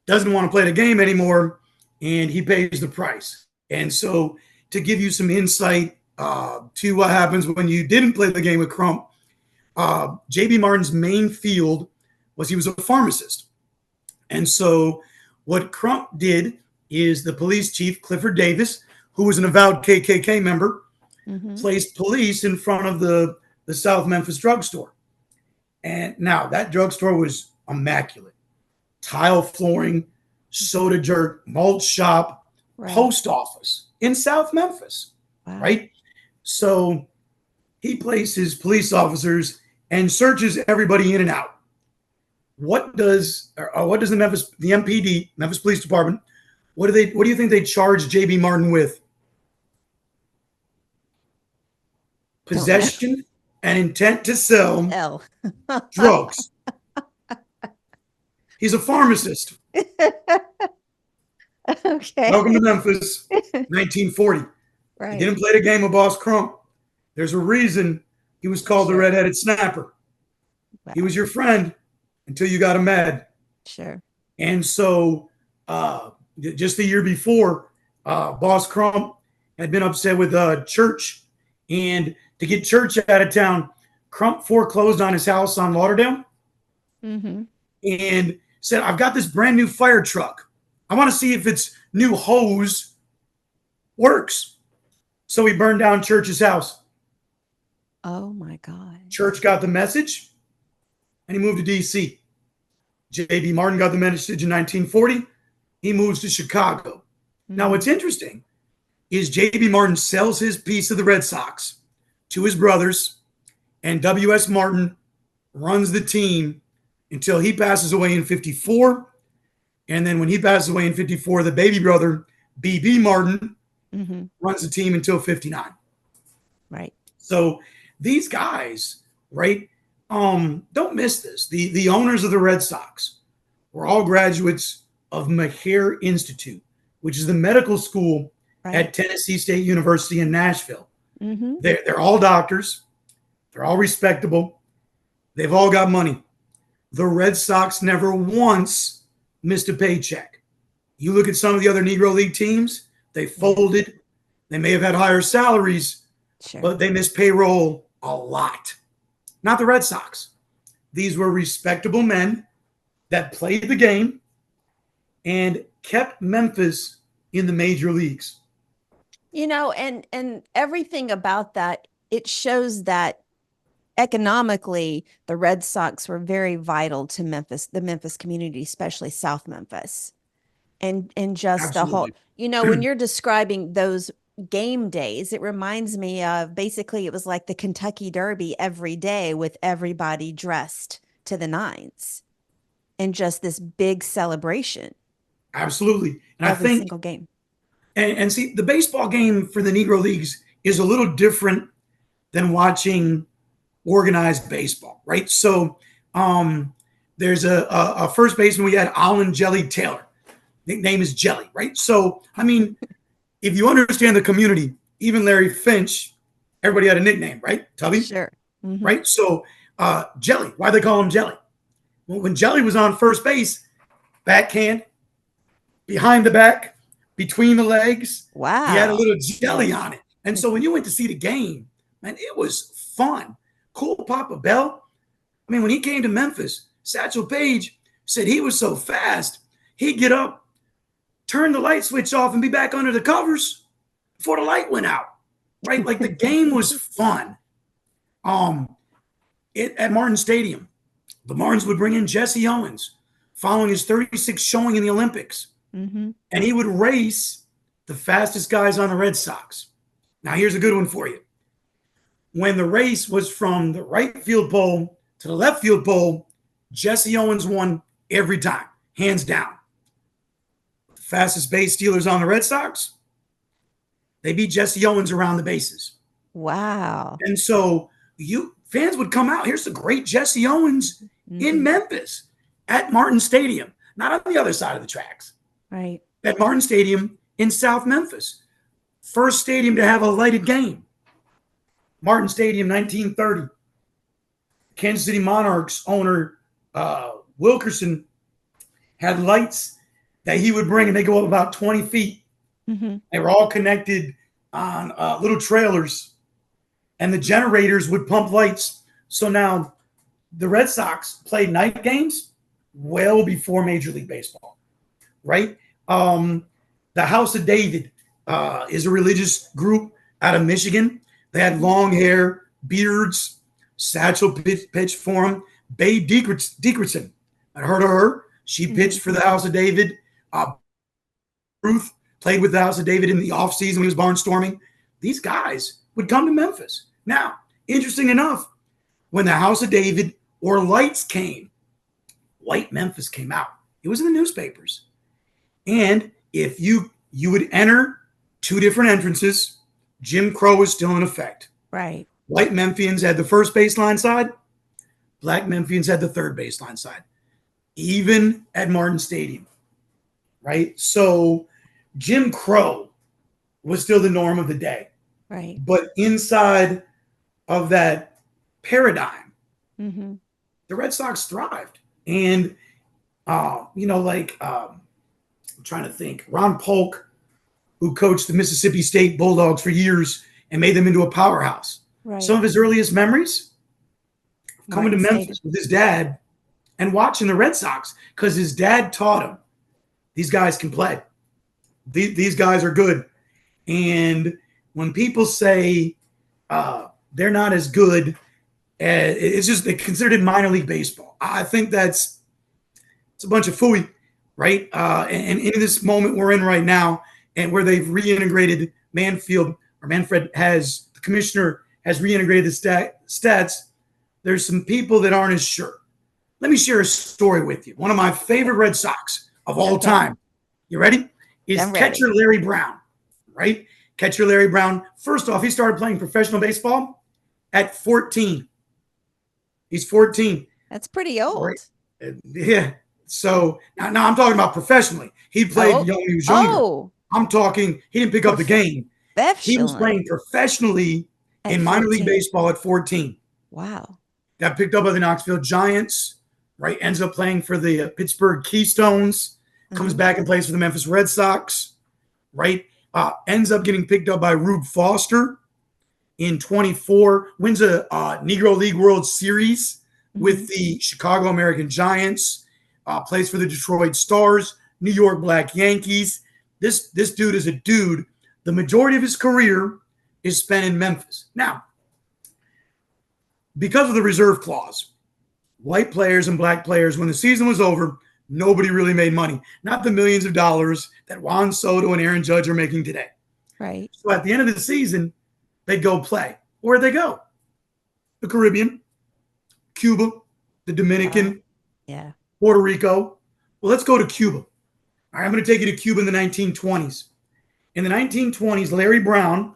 Doesn't want to play the game anymore, and he pays the price. And so to give you some insight to what happens when you didn't play the game with Crump, J.B. Martin's main field was he was a pharmacist. And so what Crump did is the police chief, Clifford Davis, who was an avowed KKK member, placed police in front of the South Memphis drugstore. And now that drugstore was immaculate. Tile flooring, soda jerk, malt shop, post office in South Memphis, right? So he places police officers and searches everybody in and out. What does the MPD, Memphis Police Department, what do you think they charged J.B. Martin with? Possession and intent to sell drugs. He's a pharmacist. Okay. Welcome to Memphis, 1940. He Right. didn't play the game with Boss Crump. There's a reason he was called the Sure. redheaded snapper. He Wow. was your friend until you got him mad. Sure. And so just the year before, Boss Crump had been upset with Church. And to get Church out of town, Crump foreclosed on his house on Lauderdale and said, I've got this brand new fire truck. I want to see if its new hose works. So he burned down Church's house. Oh, my God. Church got the message and he moved to D.C. J.B. Martin got the message in 1940. He moves to Chicago. Now, what's interesting is J.B. Martin sells his piece of the Red Sox to his brothers, and W.S. Martin runs the team until he passes away in 54. And then when he passes away in 54, the baby brother, B.B. Martin, runs the team until 59. Right. So these guys, right, don't miss this. The owners of the Red Sox were all graduates of Meharry Institute, which is the medical school at Tennessee State University in Nashville. They're all doctors. They're all respectable. They've all got money. The Red Sox never once missed a paycheck. You look at some of the other Negro League teams, they folded. They may have had higher salaries, but they missed payroll a lot. Not the Red Sox. These were respectable men that played the game and kept Memphis in the major leagues. You know, and everything about that, it shows that economically, the Red Sox were very vital to Memphis, the Memphis community, especially South Memphis. And just the whole, you know, when you're describing those game days, it reminds me of basically it was like the Kentucky Derby every day with everybody dressed to the nines and just this big celebration. Absolutely. And every I think single game. And see, the baseball game for the Negro Leagues is a little different than watching organized baseball, right? So there's a first baseman we had, Allen Jelly Taylor. Nickname is Jelly, right? So, I mean, if you understand the community, even Larry Finch, everybody had a nickname, right? Tubby? Sure. Right? So Jelly, why they call him Jelly? Well, when Jelly was on first base, backhand, behind the back, between the legs. Wow. He had a little jelly on it. And so when you went to see the game, man, it was fun. Cool Papa Bell. I mean, when he came to Memphis, Satchel Paige said he was so fast, he'd get up, turn the light switch off, and be back under the covers before the light went out, right? Like the game was fun. At Martin Stadium, the Martins would bring in Jesse Owens following his 36th showing in the Olympics. And he would race the fastest guys on the Red Sox. Now, here's a good one for you. When the race was from the right field pole to the left field pole, Jesse Owens won every time, hands down. The fastest base stealers on the Red Sox, they beat Jesse Owens around the bases. Wow. And so fans would come out. Here's the great Jesse Owens in Memphis at Martin Stadium, not on the other side of the tracks. Right. At Martin Stadium in South Memphis. First stadium to have a lighted game. Martin Stadium, 1930. Kansas City Monarchs owner Wilkerson had lights that he would bring, and they go up about 20 feet. They were all connected on little trailers, and the generators would pump lights. So now the Red Sox played night games well before Major League Baseball, right? The House of David is a religious group out of Michigan. They had long hair, beards. Satchel pitched for them. Babe Dickerson, I heard of her. She pitched for the House of David. Ruth played with the House of David in the offseason when he was barnstorming. These guys would come to Memphis. Now, interesting enough, when the House of David or Lights came, White Memphis came out. It was in the newspapers. And if you would enter two different entrances, Jim Crow was still in effect. Right. White Memphians had the first baseline side. Black Memphians had the third baseline side. Even at Martin Stadium. Right? So Jim Crow was still the norm of the day. Right. But inside of that paradigm, Mm-hmm. the Red Sox thrived. And, I'm trying to think, Ron Polk, who coached the Mississippi State Bulldogs for years and made them into a powerhouse. Right. Some of his earliest memories coming to Martin Memphis with his dad and watching the Red Sox because his dad taught him, these guys can play. These guys are good. And when people say they're not as good, it's just they considered it minor league baseball. I think it's a bunch of phooey, right? And in this moment we're in right now, and where they've reintegrated Manfred has, the commissioner has reintegrated the stats, there's some people that aren't as sure. Let me share a story with you. One of my favorite Red Sox of all time. You ready? Is catcher Larry Brown, right? Catcher Larry Brown. First off, he started playing professional baseball at 14. He's 14. That's pretty old. Right? Yeah. So now I'm talking about professionally. He played young. He was younger. Oh. I'm talking, he didn't pick up the game. He was playing professionally in minor league baseball at 14. Wow. Got picked up by the Knoxville Giants, right? Ends up playing for the Pittsburgh Keystones, comes back and plays for the Memphis Red Sox, right? Ends up getting picked up by Rube Foster in 24, wins a Negro League World Series with the Chicago American Giants, plays for the Detroit Stars, New York Black Yankees. This dude is a dude. The majority of his career is spent in Memphis. Now, because of the reserve clause, white players and black players, when the season was over, nobody really made money. Not the millions of dollars that Juan Soto and Aaron Judge are making today. Right. So at the end of the season, they'd go play. Where'd they go? The Caribbean, Cuba, the Dominican, Puerto Rico. Well, let's go to Cuba. All right, I'm going to take you to Cuba in the 1920s. In the 1920s, Larry Brown,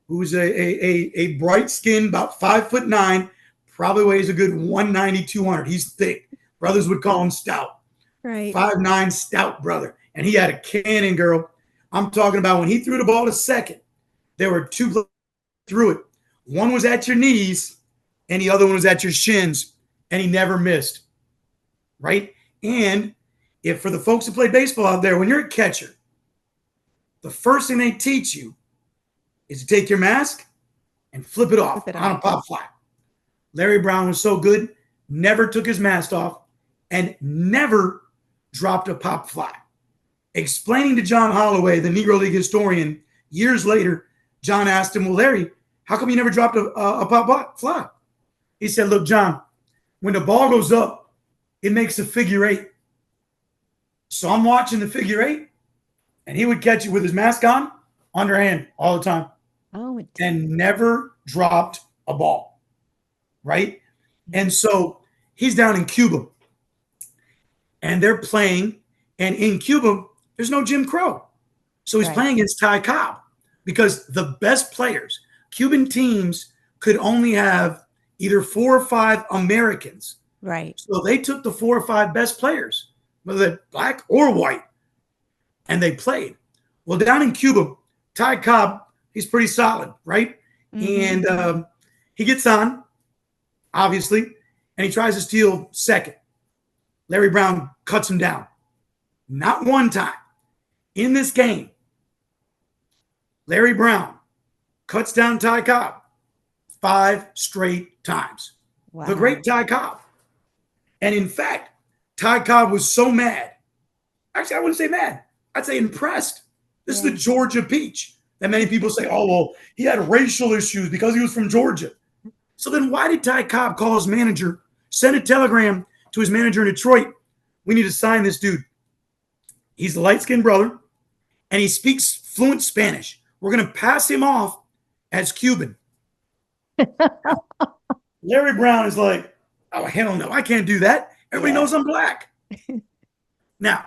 who's a bright-skinned, about 5'9", probably weighs a good 190, 200. He's thick. Brothers would call him stout. Right. 5'9", stout brother. And he had a cannon, girl. I'm talking about when he threw the ball to second, there were two threw it. One was at your knees, and the other one was at your shins, and he never missed. Right? And if for the folks who play baseball out there, when you're a catcher, the first thing they teach you is to take your mask and flip it off on a pop fly. Larry Brown was so good, never took his mask off and never dropped a pop fly. Explaining to John Holloway, the Negro League historian, years later, John asked him, well, Larry, how come you never dropped a pop fly? He said, look, John, when the ball goes up, it makes a figure eight. So I'm watching the figure eight, and he would catch it with his mask on, underhand all the time. Oh, and never dropped a ball, right? And so he's down in Cuba, and they're playing, and in Cuba, there's no Jim Crow. So he's playing against Ty Cobb because the best players, Cuban teams could only have either 4 or 5 Americans. Right. So they took the 4 or 5 best players, whether they're black or white, and they played. Well, down in Cuba, Ty Cobb, he's pretty solid, right? Mm-hmm. And he gets on, obviously, and he tries to steal second. Larry Brown cuts him down. Not one time. In this game, Larry Brown cuts down Ty Cobb 5 straight times. Wow. The great Ty Cobb. And in fact, Ty Cobb was so mad. Actually, I wouldn't say mad. I'd say impressed. This is the Georgia peach that many people say, oh, well, he had racial issues because he was from Georgia. So then why did Ty Cobb call his manager, send a telegram to his manager in Detroit? We need to sign this dude. He's a light-skinned brother, and he speaks fluent Spanish. We're going to pass him off as Cuban. Larry Brown is like, oh, hell no, I can't do that. Everybody knows I'm black. Now,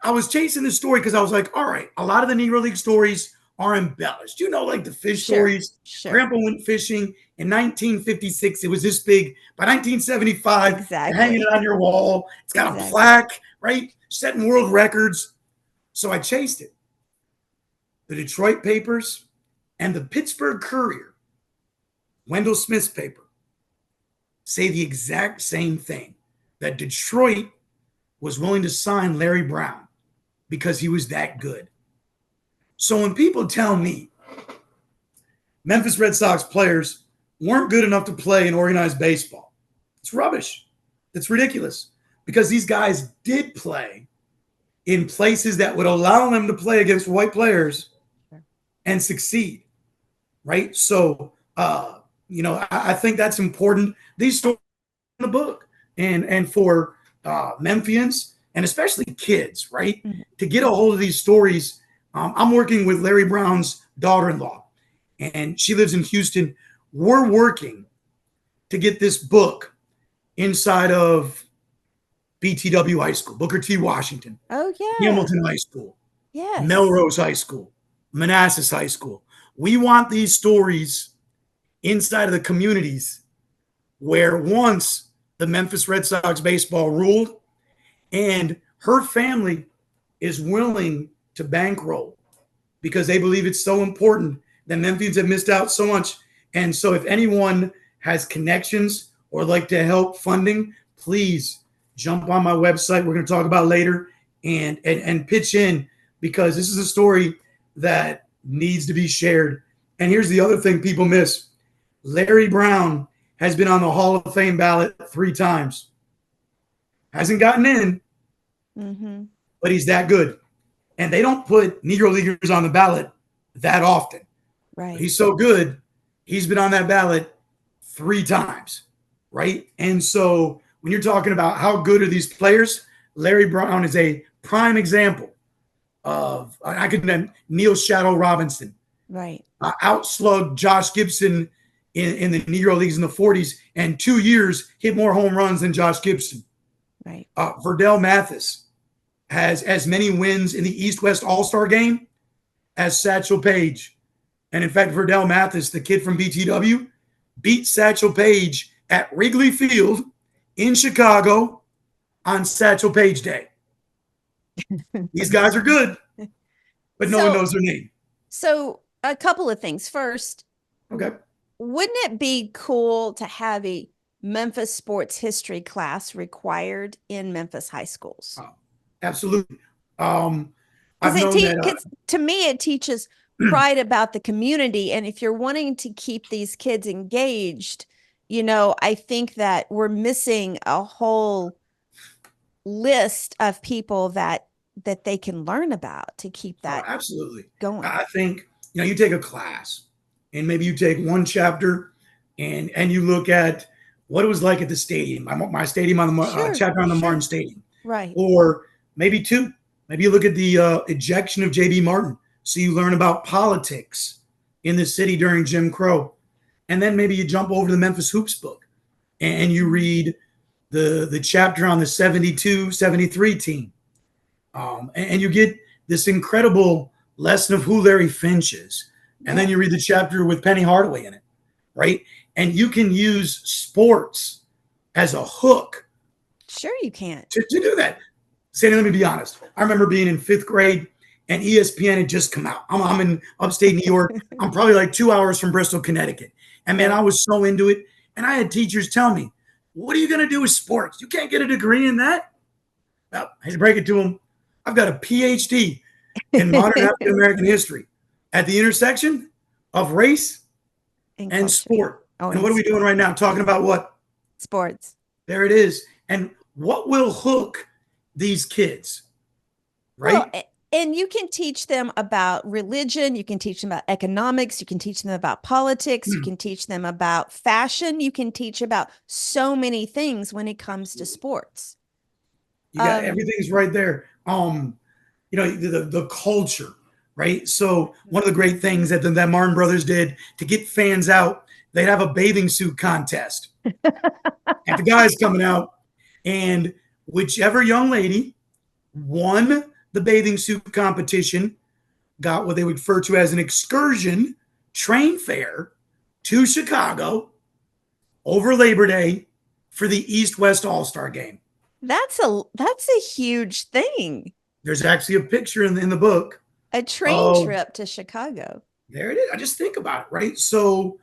I was chasing this story because I was like, all right, a lot of the Negro League stories are embellished. You know, like the fish stories. Sure. Grandpa went fishing in 1956. It was this big. By 1975, you're hanging it on your wall. It's got a plaque, right? Setting world records. So I chased it. the Detroit papers, and the Pittsburgh Courier, Wendell Smith's paper, say the exact same thing, that Detroit was willing to sign Larry Brown because he was that good. So when people tell me Memphis Red Sox players weren't good enough to play in organized baseball, it's rubbish. It's ridiculous, because these guys did play in places that would allow them to play against white players and succeed, right? So, I think that's important. These stories in the book, and for Memphians, and especially kids, right? Mm-hmm. To get a hold of these stories. I'm working with Larry Brown's daughter-in-law, and she lives in Houston. We're working to get this book inside of BTW High School, Booker T. Washington. Oh, yeah. Hamilton High School. Yes. Melrose High School. Manassas High School. We want these stories inside of the communities where once the Memphis Red Sox baseball ruled, and her family is willing to bankroll because they believe it's so important that Memphians have missed out so much. And so if anyone has connections or like to help funding, please jump on my website. We're going to talk about later and pitch in, because this is a story that needs to be shared. And here's the other thing people miss. Larry Brown has been on the Hall of Fame ballot 3 times. Hasn't gotten in, but he's that good. And they don't put Negro Leaguers on the ballot that often. Right. But he's so good, he's been on that ballot 3 times, right? And so when you're talking about how good are these players, Larry Brown is a prime example of, I could name Neil Shadow Robinson. Right. Outslugged Josh Gibson in the Negro Leagues in the 40s, and 2 years hit more home runs than Josh Gibson. Right. Verdell Mathis has as many wins in the East-West All-Star game as Satchel Paige. And in fact, Verdell Mathis, the kid from BTW, beat Satchel Paige at Wrigley Field in Chicago on Satchel Paige Day. These guys are good, but no one knows their name. So a couple of things. First, okay, wouldn't it be cool to have a Memphis sports history class required in Memphis high schools? Absolutely. To me, it teaches pride about the community. And if you're wanting to keep these kids engaged, I think that we're missing a whole list of people that they can learn about to keep that absolutely going. I think, you take a class and maybe you take one chapter and you look at what it was like at the stadium. My stadium on the chapter on the Martin Stadium. Right. Or maybe 2. Maybe you look at the ejection of J.B. Martin. So you learn about politics in the city during Jim Crow. And then maybe you jump over to the Memphis Hoops book and you read the chapter on the 72-73 team. And you get this incredible lesson of who Larry Finch is. And then you read the chapter with Penny Hardaway in it, right? And you can use sports as a hook. Sure you can. To do that. Sandy, let me be honest. I remember being in 5th grade and ESPN had just come out. I'm in upstate New York. I'm probably like 2 hours from Bristol, Connecticut. And man, I was so into it. And I had teachers tell me, what are you going to do with sports? You can't get a degree in that. Well, I had to break it to them. I've got a PhD in modern African American history at the intersection of race and sport. And what are we doing right now? Talking about what? Sports. There it is. And what will hook these kids, right? Well, and you can teach them about religion. You can teach them about economics. You can teach them about politics. You can teach them about fashion. You can teach about so many things when it comes to sports. You got everything's right there. The culture, right? So one of the great things that the Martin Brothers did to get fans out, they'd have a bathing suit contest. And the guys coming out, and whichever young lady won the bathing suit competition got what they would refer to as an excursion train fare to Chicago over Labor Day for the East-West All-Star game. That's a huge thing. There's actually a picture in the book A train of trip to Chicago. there it is. I just think about it, right? So,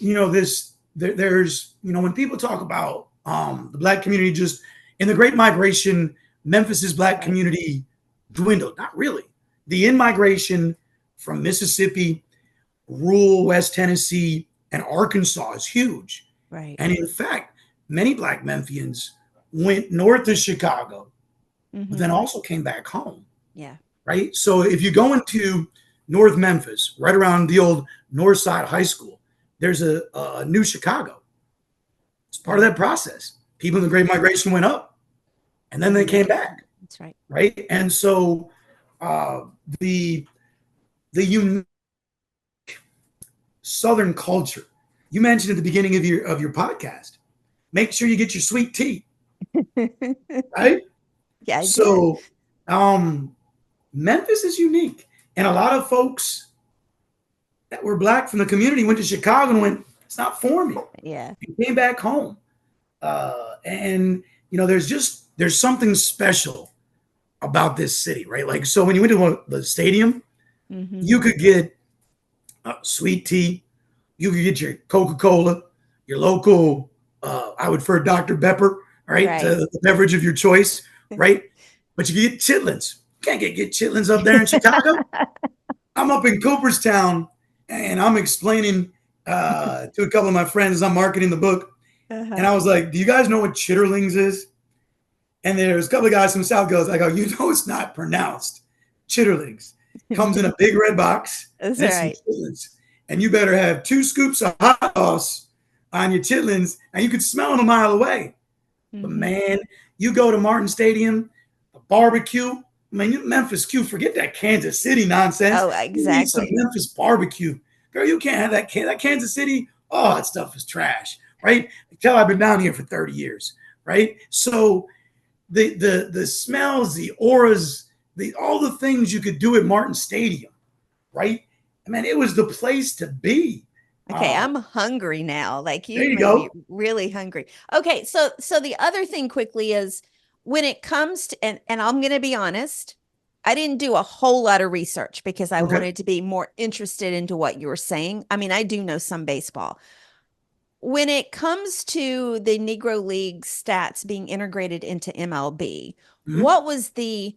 there's, when people talk about the black community, just in the Great Migration, Memphis's black community dwindled. Not really. The in-migration from Mississippi, rural West Tennessee, and Arkansas is huge. Right. And in fact, many black Memphians went north of Chicago, but then also came back home. Yeah. Right. So if you go into North Memphis, right around the old North Side High School, there's a new Chicago. It's part of that process. People in the Great Migration went up, and then they came back. That's right. Right. And so the unique Southern culture you mentioned at the beginning of your podcast. Make sure you get your sweet tea. Right. Yeah. So Memphis is unique, and a lot of folks that were black from the community went to Chicago and went, it's not for me. Yeah. And came back home. And there's something special about this city, right? Like, so when you went to the stadium, you could get sweet tea, you could get your Coca-Cola, your local, I would prefer Dr. Pepper, right? The beverage of your choice, right? But you could get chitlins. You can't get chitlins up there in Chicago. I'm up in Cooperstown, and I'm explaining to a couple of my friends as I'm marketing the book. And I was like, do you guys know what chitterlings is? And there's a couple of guys from South Coast. I go, it's not pronounced chitterlings. It comes in a big red box. That's right. And you better have 2 scoops of hot sauce on your chitlins, and you could smell them a mile away. But man, you go to Martin Stadium, the barbecue. I mean, Memphis Q, forget that Kansas City nonsense. Oh, exactly. You need some Memphis barbecue. Girl, you can't have that Kansas City. Oh, that stuff is trash, right? Tell I've been down here for 30 years, right? So the smells, the auras, all the things you could do at Martin Stadium, right? I mean, it was the place to be. Okay, I'm hungry now. Like there you go. Really hungry. Okay, so the other thing quickly is when it comes to, and I'm going to be honest, I didn't do a whole lot of research because I wanted to be more interested into what you were saying. I mean, I do know some baseball. When it comes to the Negro League stats being integrated into MLB, what was the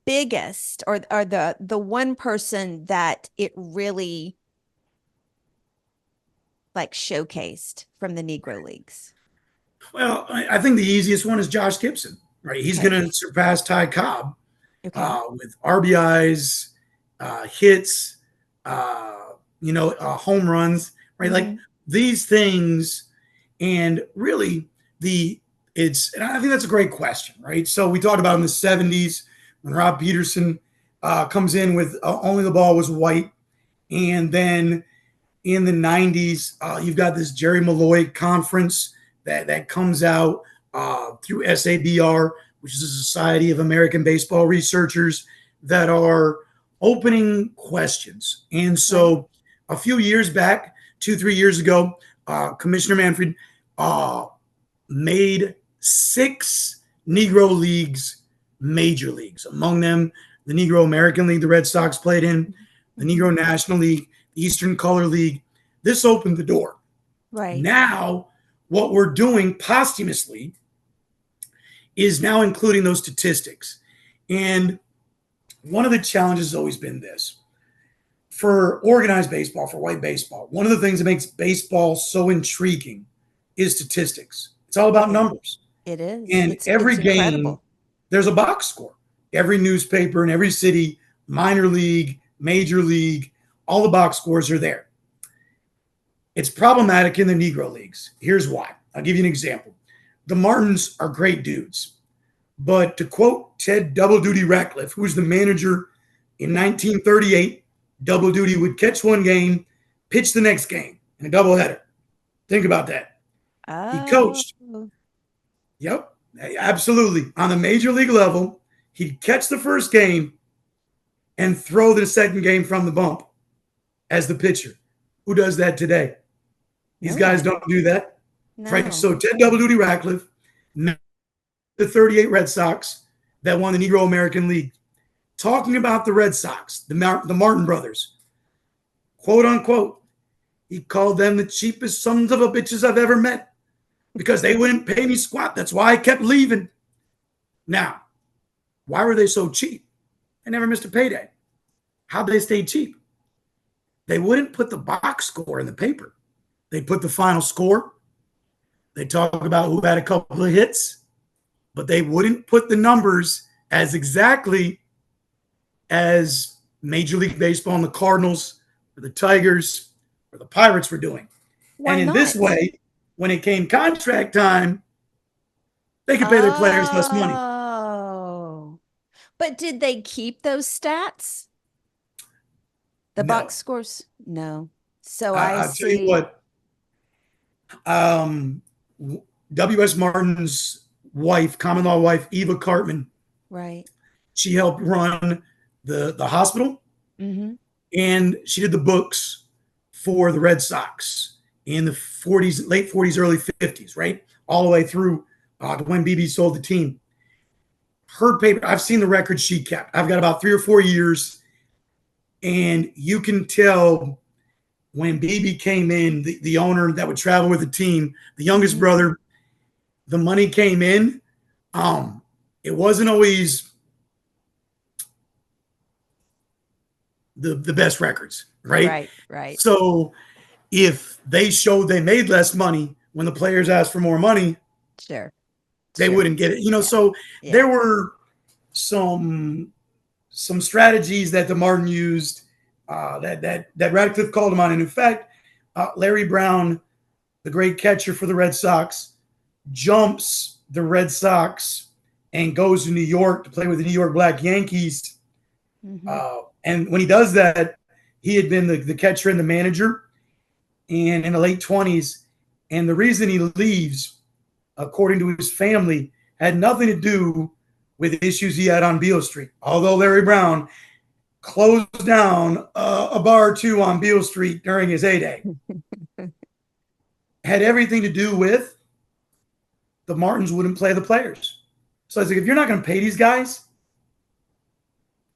biggest or the one person that it really like showcased from the Negro Leagues? Well, I think the easiest one is Josh Gibson, right? He's going to surpass Ty Cobb with RBIs, hits, home runs, right? Like these things. And really and I think that's a great question, right? So we talked about in the 70s when Rob Peterson comes in with Only the Ball Was White. And then in the 90s, you've got this Jerry Malloy conference that comes out through SABR, which is the Society of American Baseball Researchers, that are opening questions. And so a few years back, 2-3 years ago, Commissioner Manfred made 6 Negro Leagues major leagues. Among them, the Negro American League the Red Sox played in, the Negro National League, the Eastern Color League. This opened the door. Right. Now, what we're doing posthumously is now including those statistics. And one of the challenges has always been this. For organized baseball, for white baseball, one of the things that makes baseball so intriguing is statistics. It's all about numbers. It is. And every game, there's a box score. Every newspaper in every city, minor league, major league, all the box scores are there. It's problematic in the Negro Leagues. Here's why. I'll give you an example. The Martins are great dudes. But to quote Ted Double Duty Ratcliffe, who was the manager in 1938, Double Duty would catch one game, pitch the next game in a doubleheader. Think about that. He coached. Yep, absolutely. On the major league level, he'd catch the first game and throw the second game from the bump as the pitcher. Who does that today? These guys don't do that. No. Right? So Ted Double Duty Ratcliffe, the 38 Red Sox that won the Negro American League, talking about the Red Sox, the Martin brothers, quote unquote. He called them the cheapest sons of a bitches I've ever met because they wouldn't pay me squat. That's why I kept leaving. Now, why were they so cheap? They never missed a payday. How'd they stay cheap? They wouldn't put the box score in the paper. They put the final score. They talk about who had a couple of hits, but they wouldn't put the numbers as exactly as Major League Baseball and the Cardinals or the Tigers or the Pirates were doing. Why and in not? this way, when it came contract time, they could pay their players less money. Oh. But did they keep those stats? The No. box scores? No. So I'll see. tell you what. W.S. Martin's wife, common law wife, Eva Cartman, Right. she helped run the hospital, and she did the books for the Red Sox in the 40s, late 40s, early 50s, right? All the way through to when BB sold the team. Her paper, I've seen the records she kept. I've got about 3 or 4 years, and you can tell when BB came in, the owner that would travel with the team, the youngest brother, the money came in. It wasn't always the best records, right? Right. So if they showed they made less money when the players asked for more money, Sure. they wouldn't get it. So there were some strategies that the Martin used that Radcliffe called him on. And in fact, Larry Brown, the great catcher for the Red Sox, jumps the Red Sox and goes to New York to play with the New York Black Yankees. And when he does that, he had been the catcher and the manager and in the late 20s. And the reason he leaves, according to his family, had nothing to do with issues he had on Beale Street. Although Larry Brown closed down a bar or two on Beale Street during his heyday, had everything to do with the Martins wouldn't play the players. So I was like, if you're not going to pay these guys,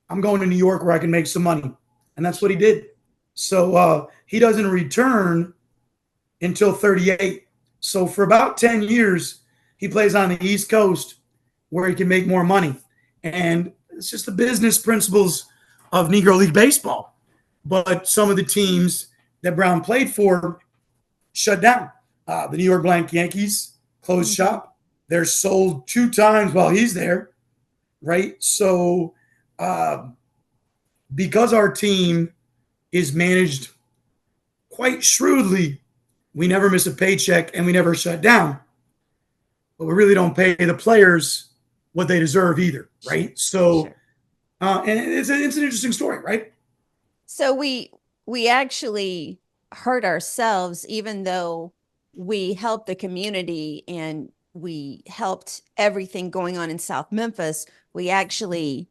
I'm going to New York where I can make some money. And that's what he did. So he doesn't return until 38. So for about 10 years, he plays on the East Coast where he can make more money. And it's just the business principles of Negro League baseball. But some of the teams that Brown played for shut down. The New York Black Yankees closed shop. They're sold 2 times while he's there, right? So because our team is managed quite shrewdly, we never miss a paycheck and we never shut down. But we really don't pay the players what they deserve either, right? So, and it's an interesting story, right? So we actually hurt ourselves, even though we helped the community and we helped everything going on in South Memphis. We actually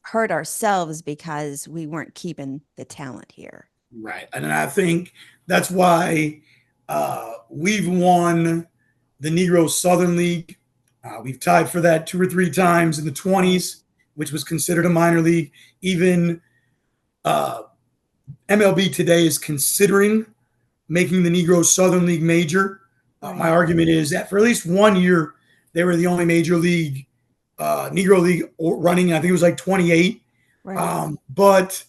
hurt ourselves because we weren't keeping the talent here. Right. And I think that's why we've won the Negro Southern League. We've tied for that 2 or 3 times in the 20s, which was considered a minor league. Even MLB today is considering making the Negro Southern League major. My argument is that for at least 1 year, they were the only major league, Negro League running. I think it was like 28. Right. But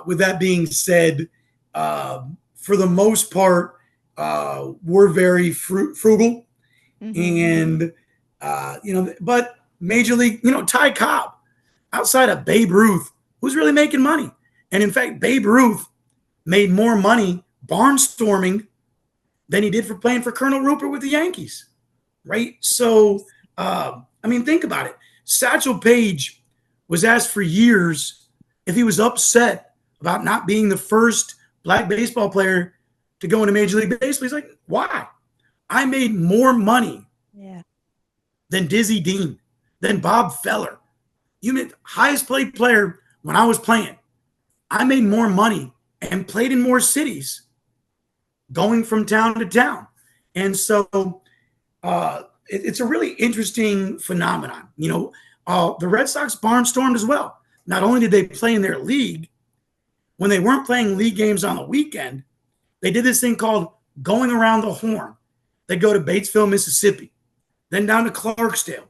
with that being said, for the most part, we're very frugal. And, but Major League, Ty Cobb, outside of Babe Ruth, who's really making money. And in fact, Babe Ruth made more money barnstorming than he did for playing for Colonel Rupert with the Yankees, right? So, think about it. Satchel Paige was asked for years if he was upset about not being the first black baseball player to go into Major League Baseball. He's like, why? I made more money than Dizzy Dean, than Bob Feller. You meant highest paid player when I was playing. I made more money and played in more cities going from town to town. And so it's a really interesting phenomenon. The Red Sox barnstormed as well. Not only did they play in their league, when they weren't playing league games on the weekend, they did this thing called going around the horn. They go to Batesville, Mississippi, then down to Clarksdale,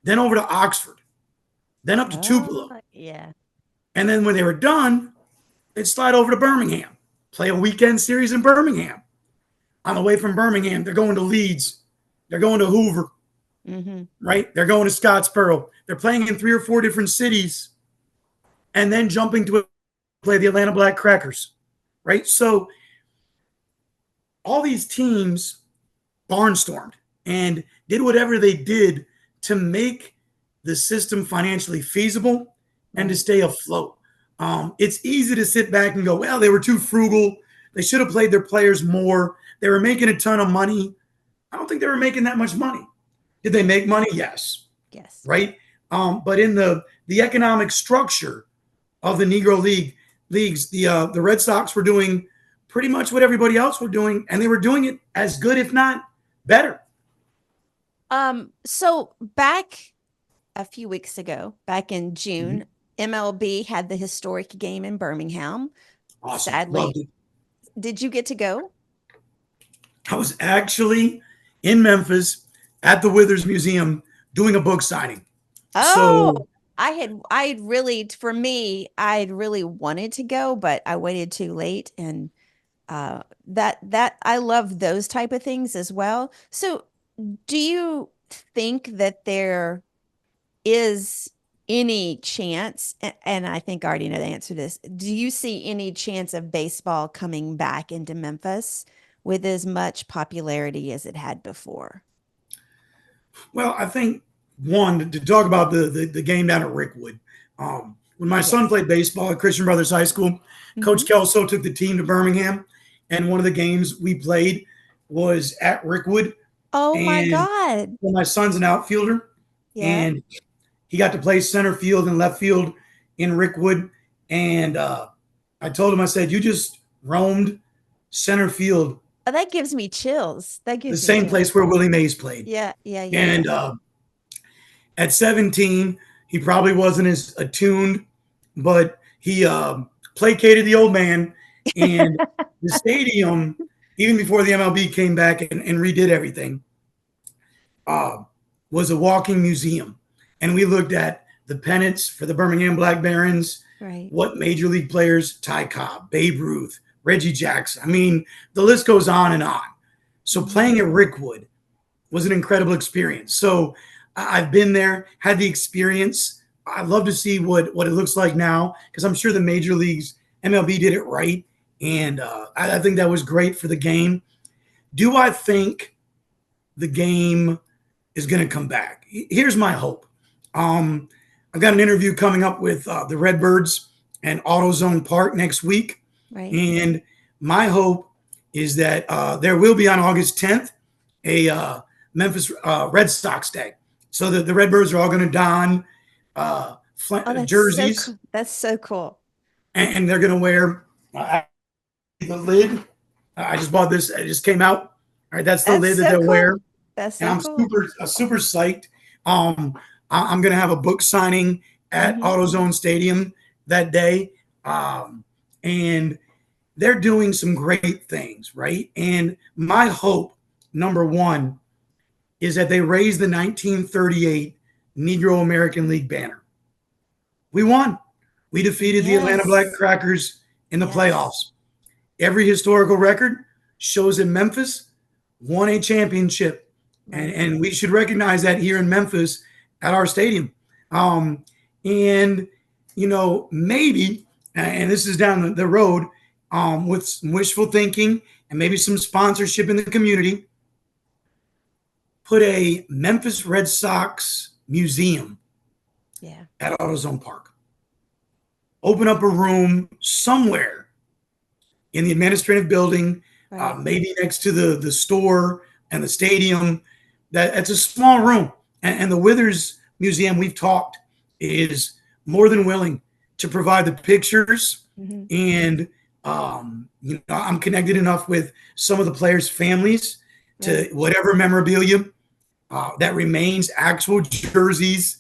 then over to Oxford, then up to Tupelo. Yeah. And then when they were done, they'd slide over to Birmingham, play a weekend series in Birmingham. On the way from Birmingham, they're going to Leeds. They're going to Hoover, right? They're going to Scottsboro. They're playing in 3 or 4 different cities and then jumping to play the Atlanta Black Crackers, right? So all these teams barnstormed and did whatever they did to make the system financially feasible and to stay afloat. It's easy to sit back and go, well, they were too frugal. They should have played their players more. They were making a ton of money. I don't think they were making that much money. Did they make money? Yes. Yes. Right. But in the economic structure of the Negro leagues, the Red Sox were doing pretty much what everybody else were doing, and they were doing it as good, if not better. So back a few weeks ago, back in June, MLB had the historic game in Birmingham. Awesome. Sadly, did you get to go? I was actually in Memphis at the Withers Museum doing a book signing. Oh, so, I'd really wanted to go, but I waited too late. And that I love those type of things as well. So do you think that there is any chance, and I think I already know the answer to this, do you see any chance of baseball coming back into Memphis with as much popularity as it had before? Well, I think, one, to talk about the game down at Rickwood. When my son played baseball at Christian Brothers High School, Coach Kelso took the team to Birmingham, and one of the games we played was at Rickwood. Oh, my God. Well, my son's an outfielder, and he got to play center field and left field in Rickwood. And I told him, I said, you just roamed center field. Oh, that gives me chills. That gives the same chills. place where Willie Mays played. Yeah. And at 17, he probably wasn't as attuned, but he placated the old man. And the stadium, even before the MLB came back and redid everything, was a walking museum. And we looked at the pennants for the Birmingham Black Barons, what major league players, Ty Cobb, Babe Ruth, Reggie Jackson. I mean, the list goes on and on. So playing at Rickwood was an incredible experience. So I've been there, had the experience. I'd love to see what it looks like now, because I'm sure the major leagues, MLB did it right. And I think that was great for the game. Do I think the game is going to come back? Here's my hope. I've got an interview coming up with the Redbirds and AutoZone Park next week. Right. And my hope is that there will be on August 10th a Memphis Red Sox Day. So the Redbirds are all going to don jerseys. So cool. That's so cool. And they're going to wear the lid. I just bought this. It just came out. All right, that's the lid that they'll wear. That's so and I'm cool. super psyched. I'm going to have a book signing at AutoZone Stadium that day. And they're doing some great things, right? And my hope, number one, is that they raise the 1938 Negro American League banner. We won. We defeated the Atlanta Black Crackers in the playoffs. Every historical record shows that Memphis won a championship. And we should recognize that here in Memphis at our stadium. And, you know, maybe, and this is down the road, with some wishful thinking and maybe some sponsorship in the community, put a Memphis Red Sox museum at AutoZone Park. Open up a room somewhere in the administrative building, maybe next to the store and the stadium. That's a small room. And the Withers Museum, we've talked, is more than willing to provide the pictures. And you know, I'm connected enough with some of the players' families to whatever memorabilia that remains, actual jerseys,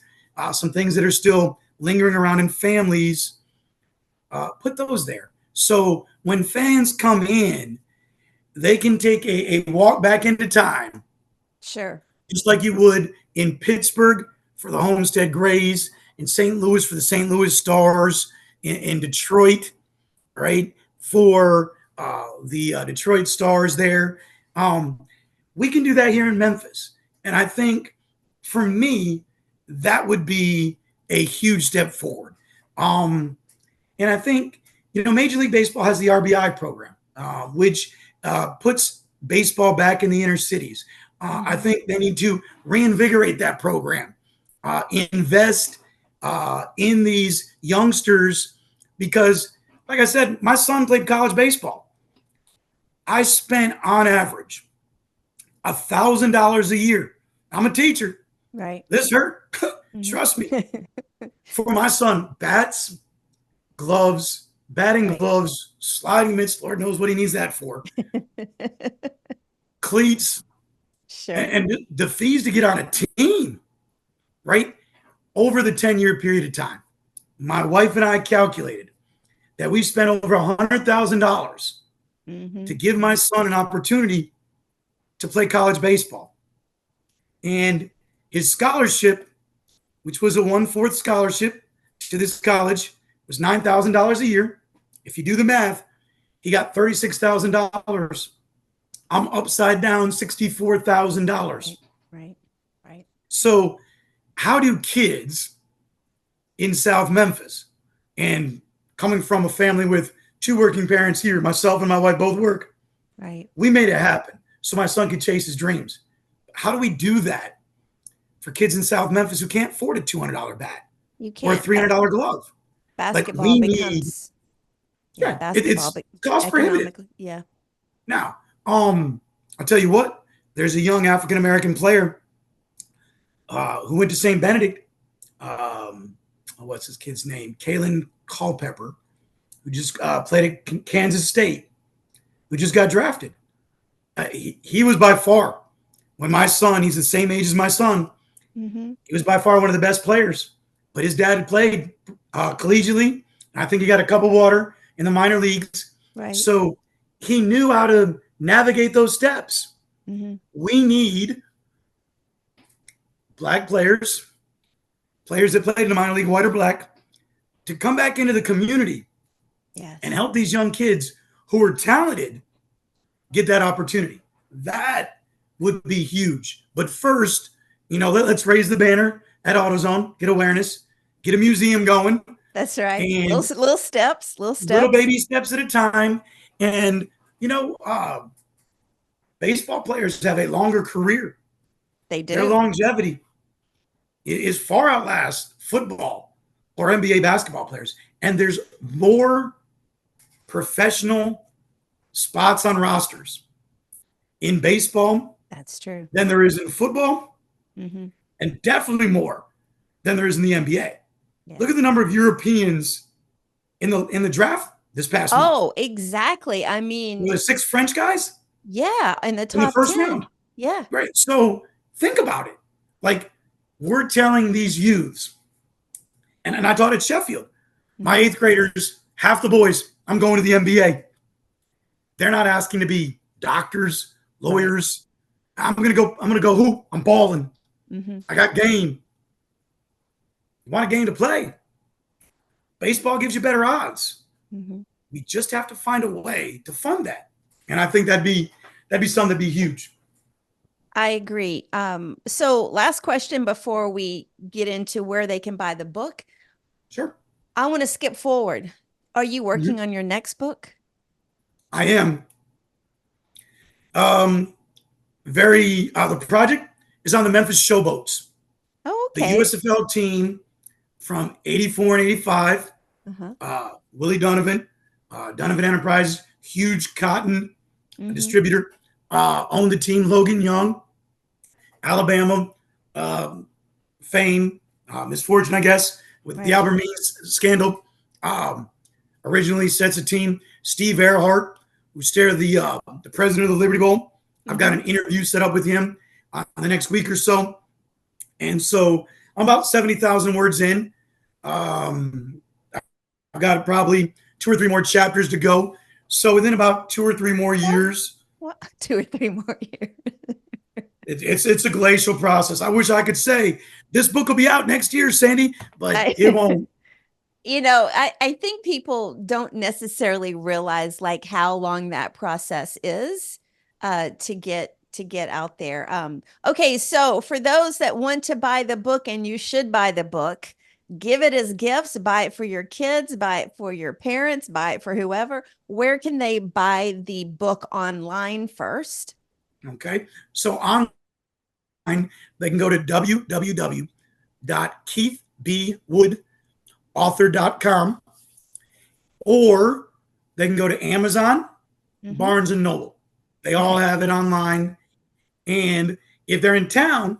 some things that are still lingering around in families, put those there. So when fans come in, they can take a walk back into time. Sure. Just like you would in Pittsburgh for the Homestead Grays, in St. Louis for the St. Louis Stars, in Detroit, right, for the Detroit Stars there. We can do that here in Memphis. And I think for me, that would be a huge step forward. And I think, Major League Baseball has the RBI program, which puts baseball back in the inner cities. I think they need to reinvigorate that program, invest in these youngsters, because, like I said, my son played college baseball. I spent on average $1,000 a year. I'm a teacher. Right. This hurt. Trust me. For my son, bats, gloves, batting gloves, sliding mitts. Lord knows what he needs that for. Cleats. Sure. And the fees to get on a team, right? Over the 10-year period of time, my wife and I calculated that we spent over $100,000 to give my son an opportunity to play college baseball. And his scholarship, which was a 1/4 scholarship to this college, was $9,000 a year. If you do the math, he got $36,000. I'm upside down $64,000. Right. So how do kids in South Memphis, and coming from a family with 2 working parents here, myself and my wife both work, right? We made it happen so my son could chase his dreams. How do we do that for kids in South Memphis who can't afford a $200 bat You can't. or a $300 glove? Basketball becomes it's cost prohibitive. Yeah. Now, I'll tell you what, there's a young African-American player who went to St. Benedict. What's his kid's name? Kalen Culpepper, who just played at Kansas State, who just got drafted. He was by far, when my son, he's the same age as my son, he was by far one of the best players. But his dad had played collegiately. I think he got a cup of water in the minor leagues. Right. So he knew how to navigate those steps. We need black players that played in the minor league, white or black, to come back into the community and help these young kids who are talented get that opportunity. That would be huge. But first, let's raise the banner at AutoZone, get awareness, get a museum going. That's right. Little steps. Little baby steps at a time. And, baseball players have a longer career. They do. Their longevity is far outlasts football or NBA basketball players. And there's more professional spots on rosters in baseball. That's true. Than there is in football. And definitely more than there is in the NBA. Yeah. Look at the number of Europeans in the draft this past month. Oh, exactly. I mean, the 6 French guys. Yeah, in the top in the first 10. round. Yeah, right. So think about it. Like, we're telling these youths, and I taught at Sheffield. My 8th graders, half the boys, I'm going to the NBA. They're not asking to be doctors, lawyers. Right. I'm gonna go hoop. I'm balling. I got game. You want a game to play? Baseball gives you better odds. We just have to find a way to fund that, and I think that'd be something that'd be huge. I agree. So last question before we get into where they can buy the book. Sure. I want to skip forward. Are you working on your next book? I am. The project is on the Memphis Showboats. Oh, okay. The USFL team from 84 and 85. Willie Donovan, Donovan Enterprises, huge cotton distributor, owned the team. Logan Young, Alabama fame, misfortune, I guess, with the Albert Means scandal. Originally sets a team. Steve Earhart, who's still the president of the Liberty Bowl. I've got an interview set up with him the next week or so. And so I'm about 70,000 words in. Um, I've got probably 2 or 3 more chapters to go. So within about 2 or 3 more years, What? 2 or 3 more years. it's a glacial process. I wish I could say this book will be out next year, Sandy, but it I, won't. I think people don't necessarily realize like how long that process is to get out there. Okay, so for those that want to buy the book, and you should buy the book, give it as gifts, buy it for your kids, buy it for your parents, buy it for whoever. Where can they buy the book online first? Okay. So online, they can go to www.keithbwoodauthor.com, or they can go to Amazon, Mm-hmm. Barnes and Noble. They all Okay. have it online. And if they're in town,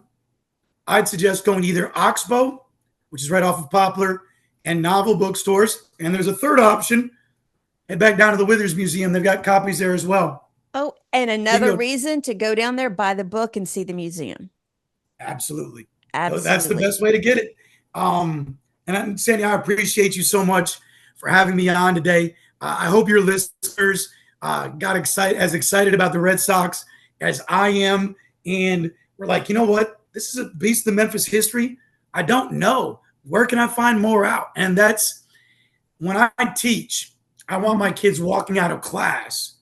I'd suggest going to either Oxbow, which is right off of Poplar, and Novel bookstores. And there's a third option. Head back down to the Withers Museum. They've got copies there as well. Oh, and You can another go, reason to go down there, buy the book and see the museum. absolutely. That's the Absolutely. best way to get it. And Sandy, I appreciate you so much for having me on today. I hope your listeners got excited about the Red Sox as I am. And we're like, you know what? This is a piece of the Memphis history. I don't know. Where can I find more out? And that's when I teach, I want my kids walking out of class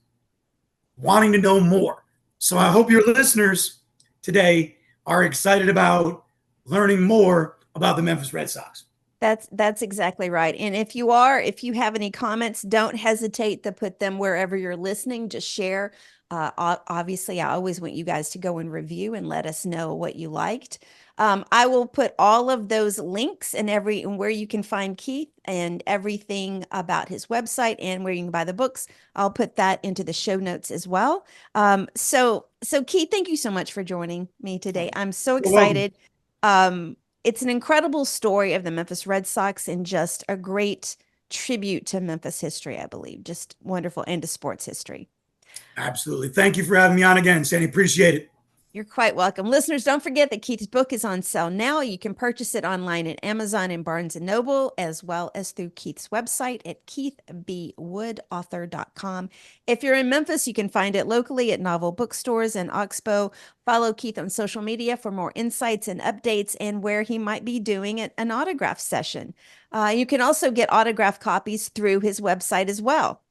wanting to know more. So I hope your listeners today are excited about learning more about the Memphis Red Sox. That's exactly right. And if you have any comments, don't hesitate to put them wherever you're listening. Just share. Obviously, I always want you guys to go and review and let us know what you liked. I will put all of those links and where you can find Keith and everything about his website and where you can buy the books. I'll put that into the show notes as well. So Keith, thank you so much for joining me today. I'm so You're welcome. excited. It's an incredible story of the Memphis Red Sox and just a great tribute to Memphis history, I believe. Just wonderful, and to sports history. Absolutely. Thank you for having me on again, Sandy. Appreciate it. You're quite welcome. Listeners, don't forget that Keith's book is on sale now. You can purchase it online at Amazon and Barnes & Noble, as well as through Keith's website at keithbwoodauthor.com. If you're in Memphis, you can find it locally at Novel Bookstores and Oxbow. Follow Keith on social media for more insights and updates and where he might be doing an autograph session. You can also get autograph copies through his website as well.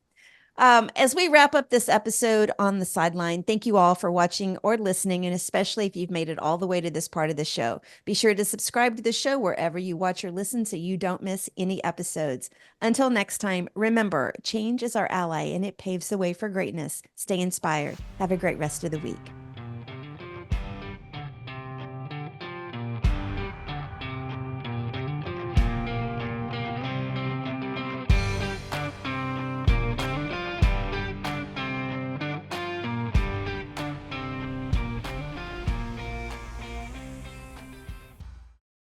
As we wrap up this episode on the sideline, thank you all for watching or listening, and especially if you've made it all the way to this part of the show. Be sure to subscribe to the show wherever you watch or listen so you don't miss any episodes. Until next time, remember, change is our ally and it paves the way for greatness. Stay inspired. Have a great rest of the week.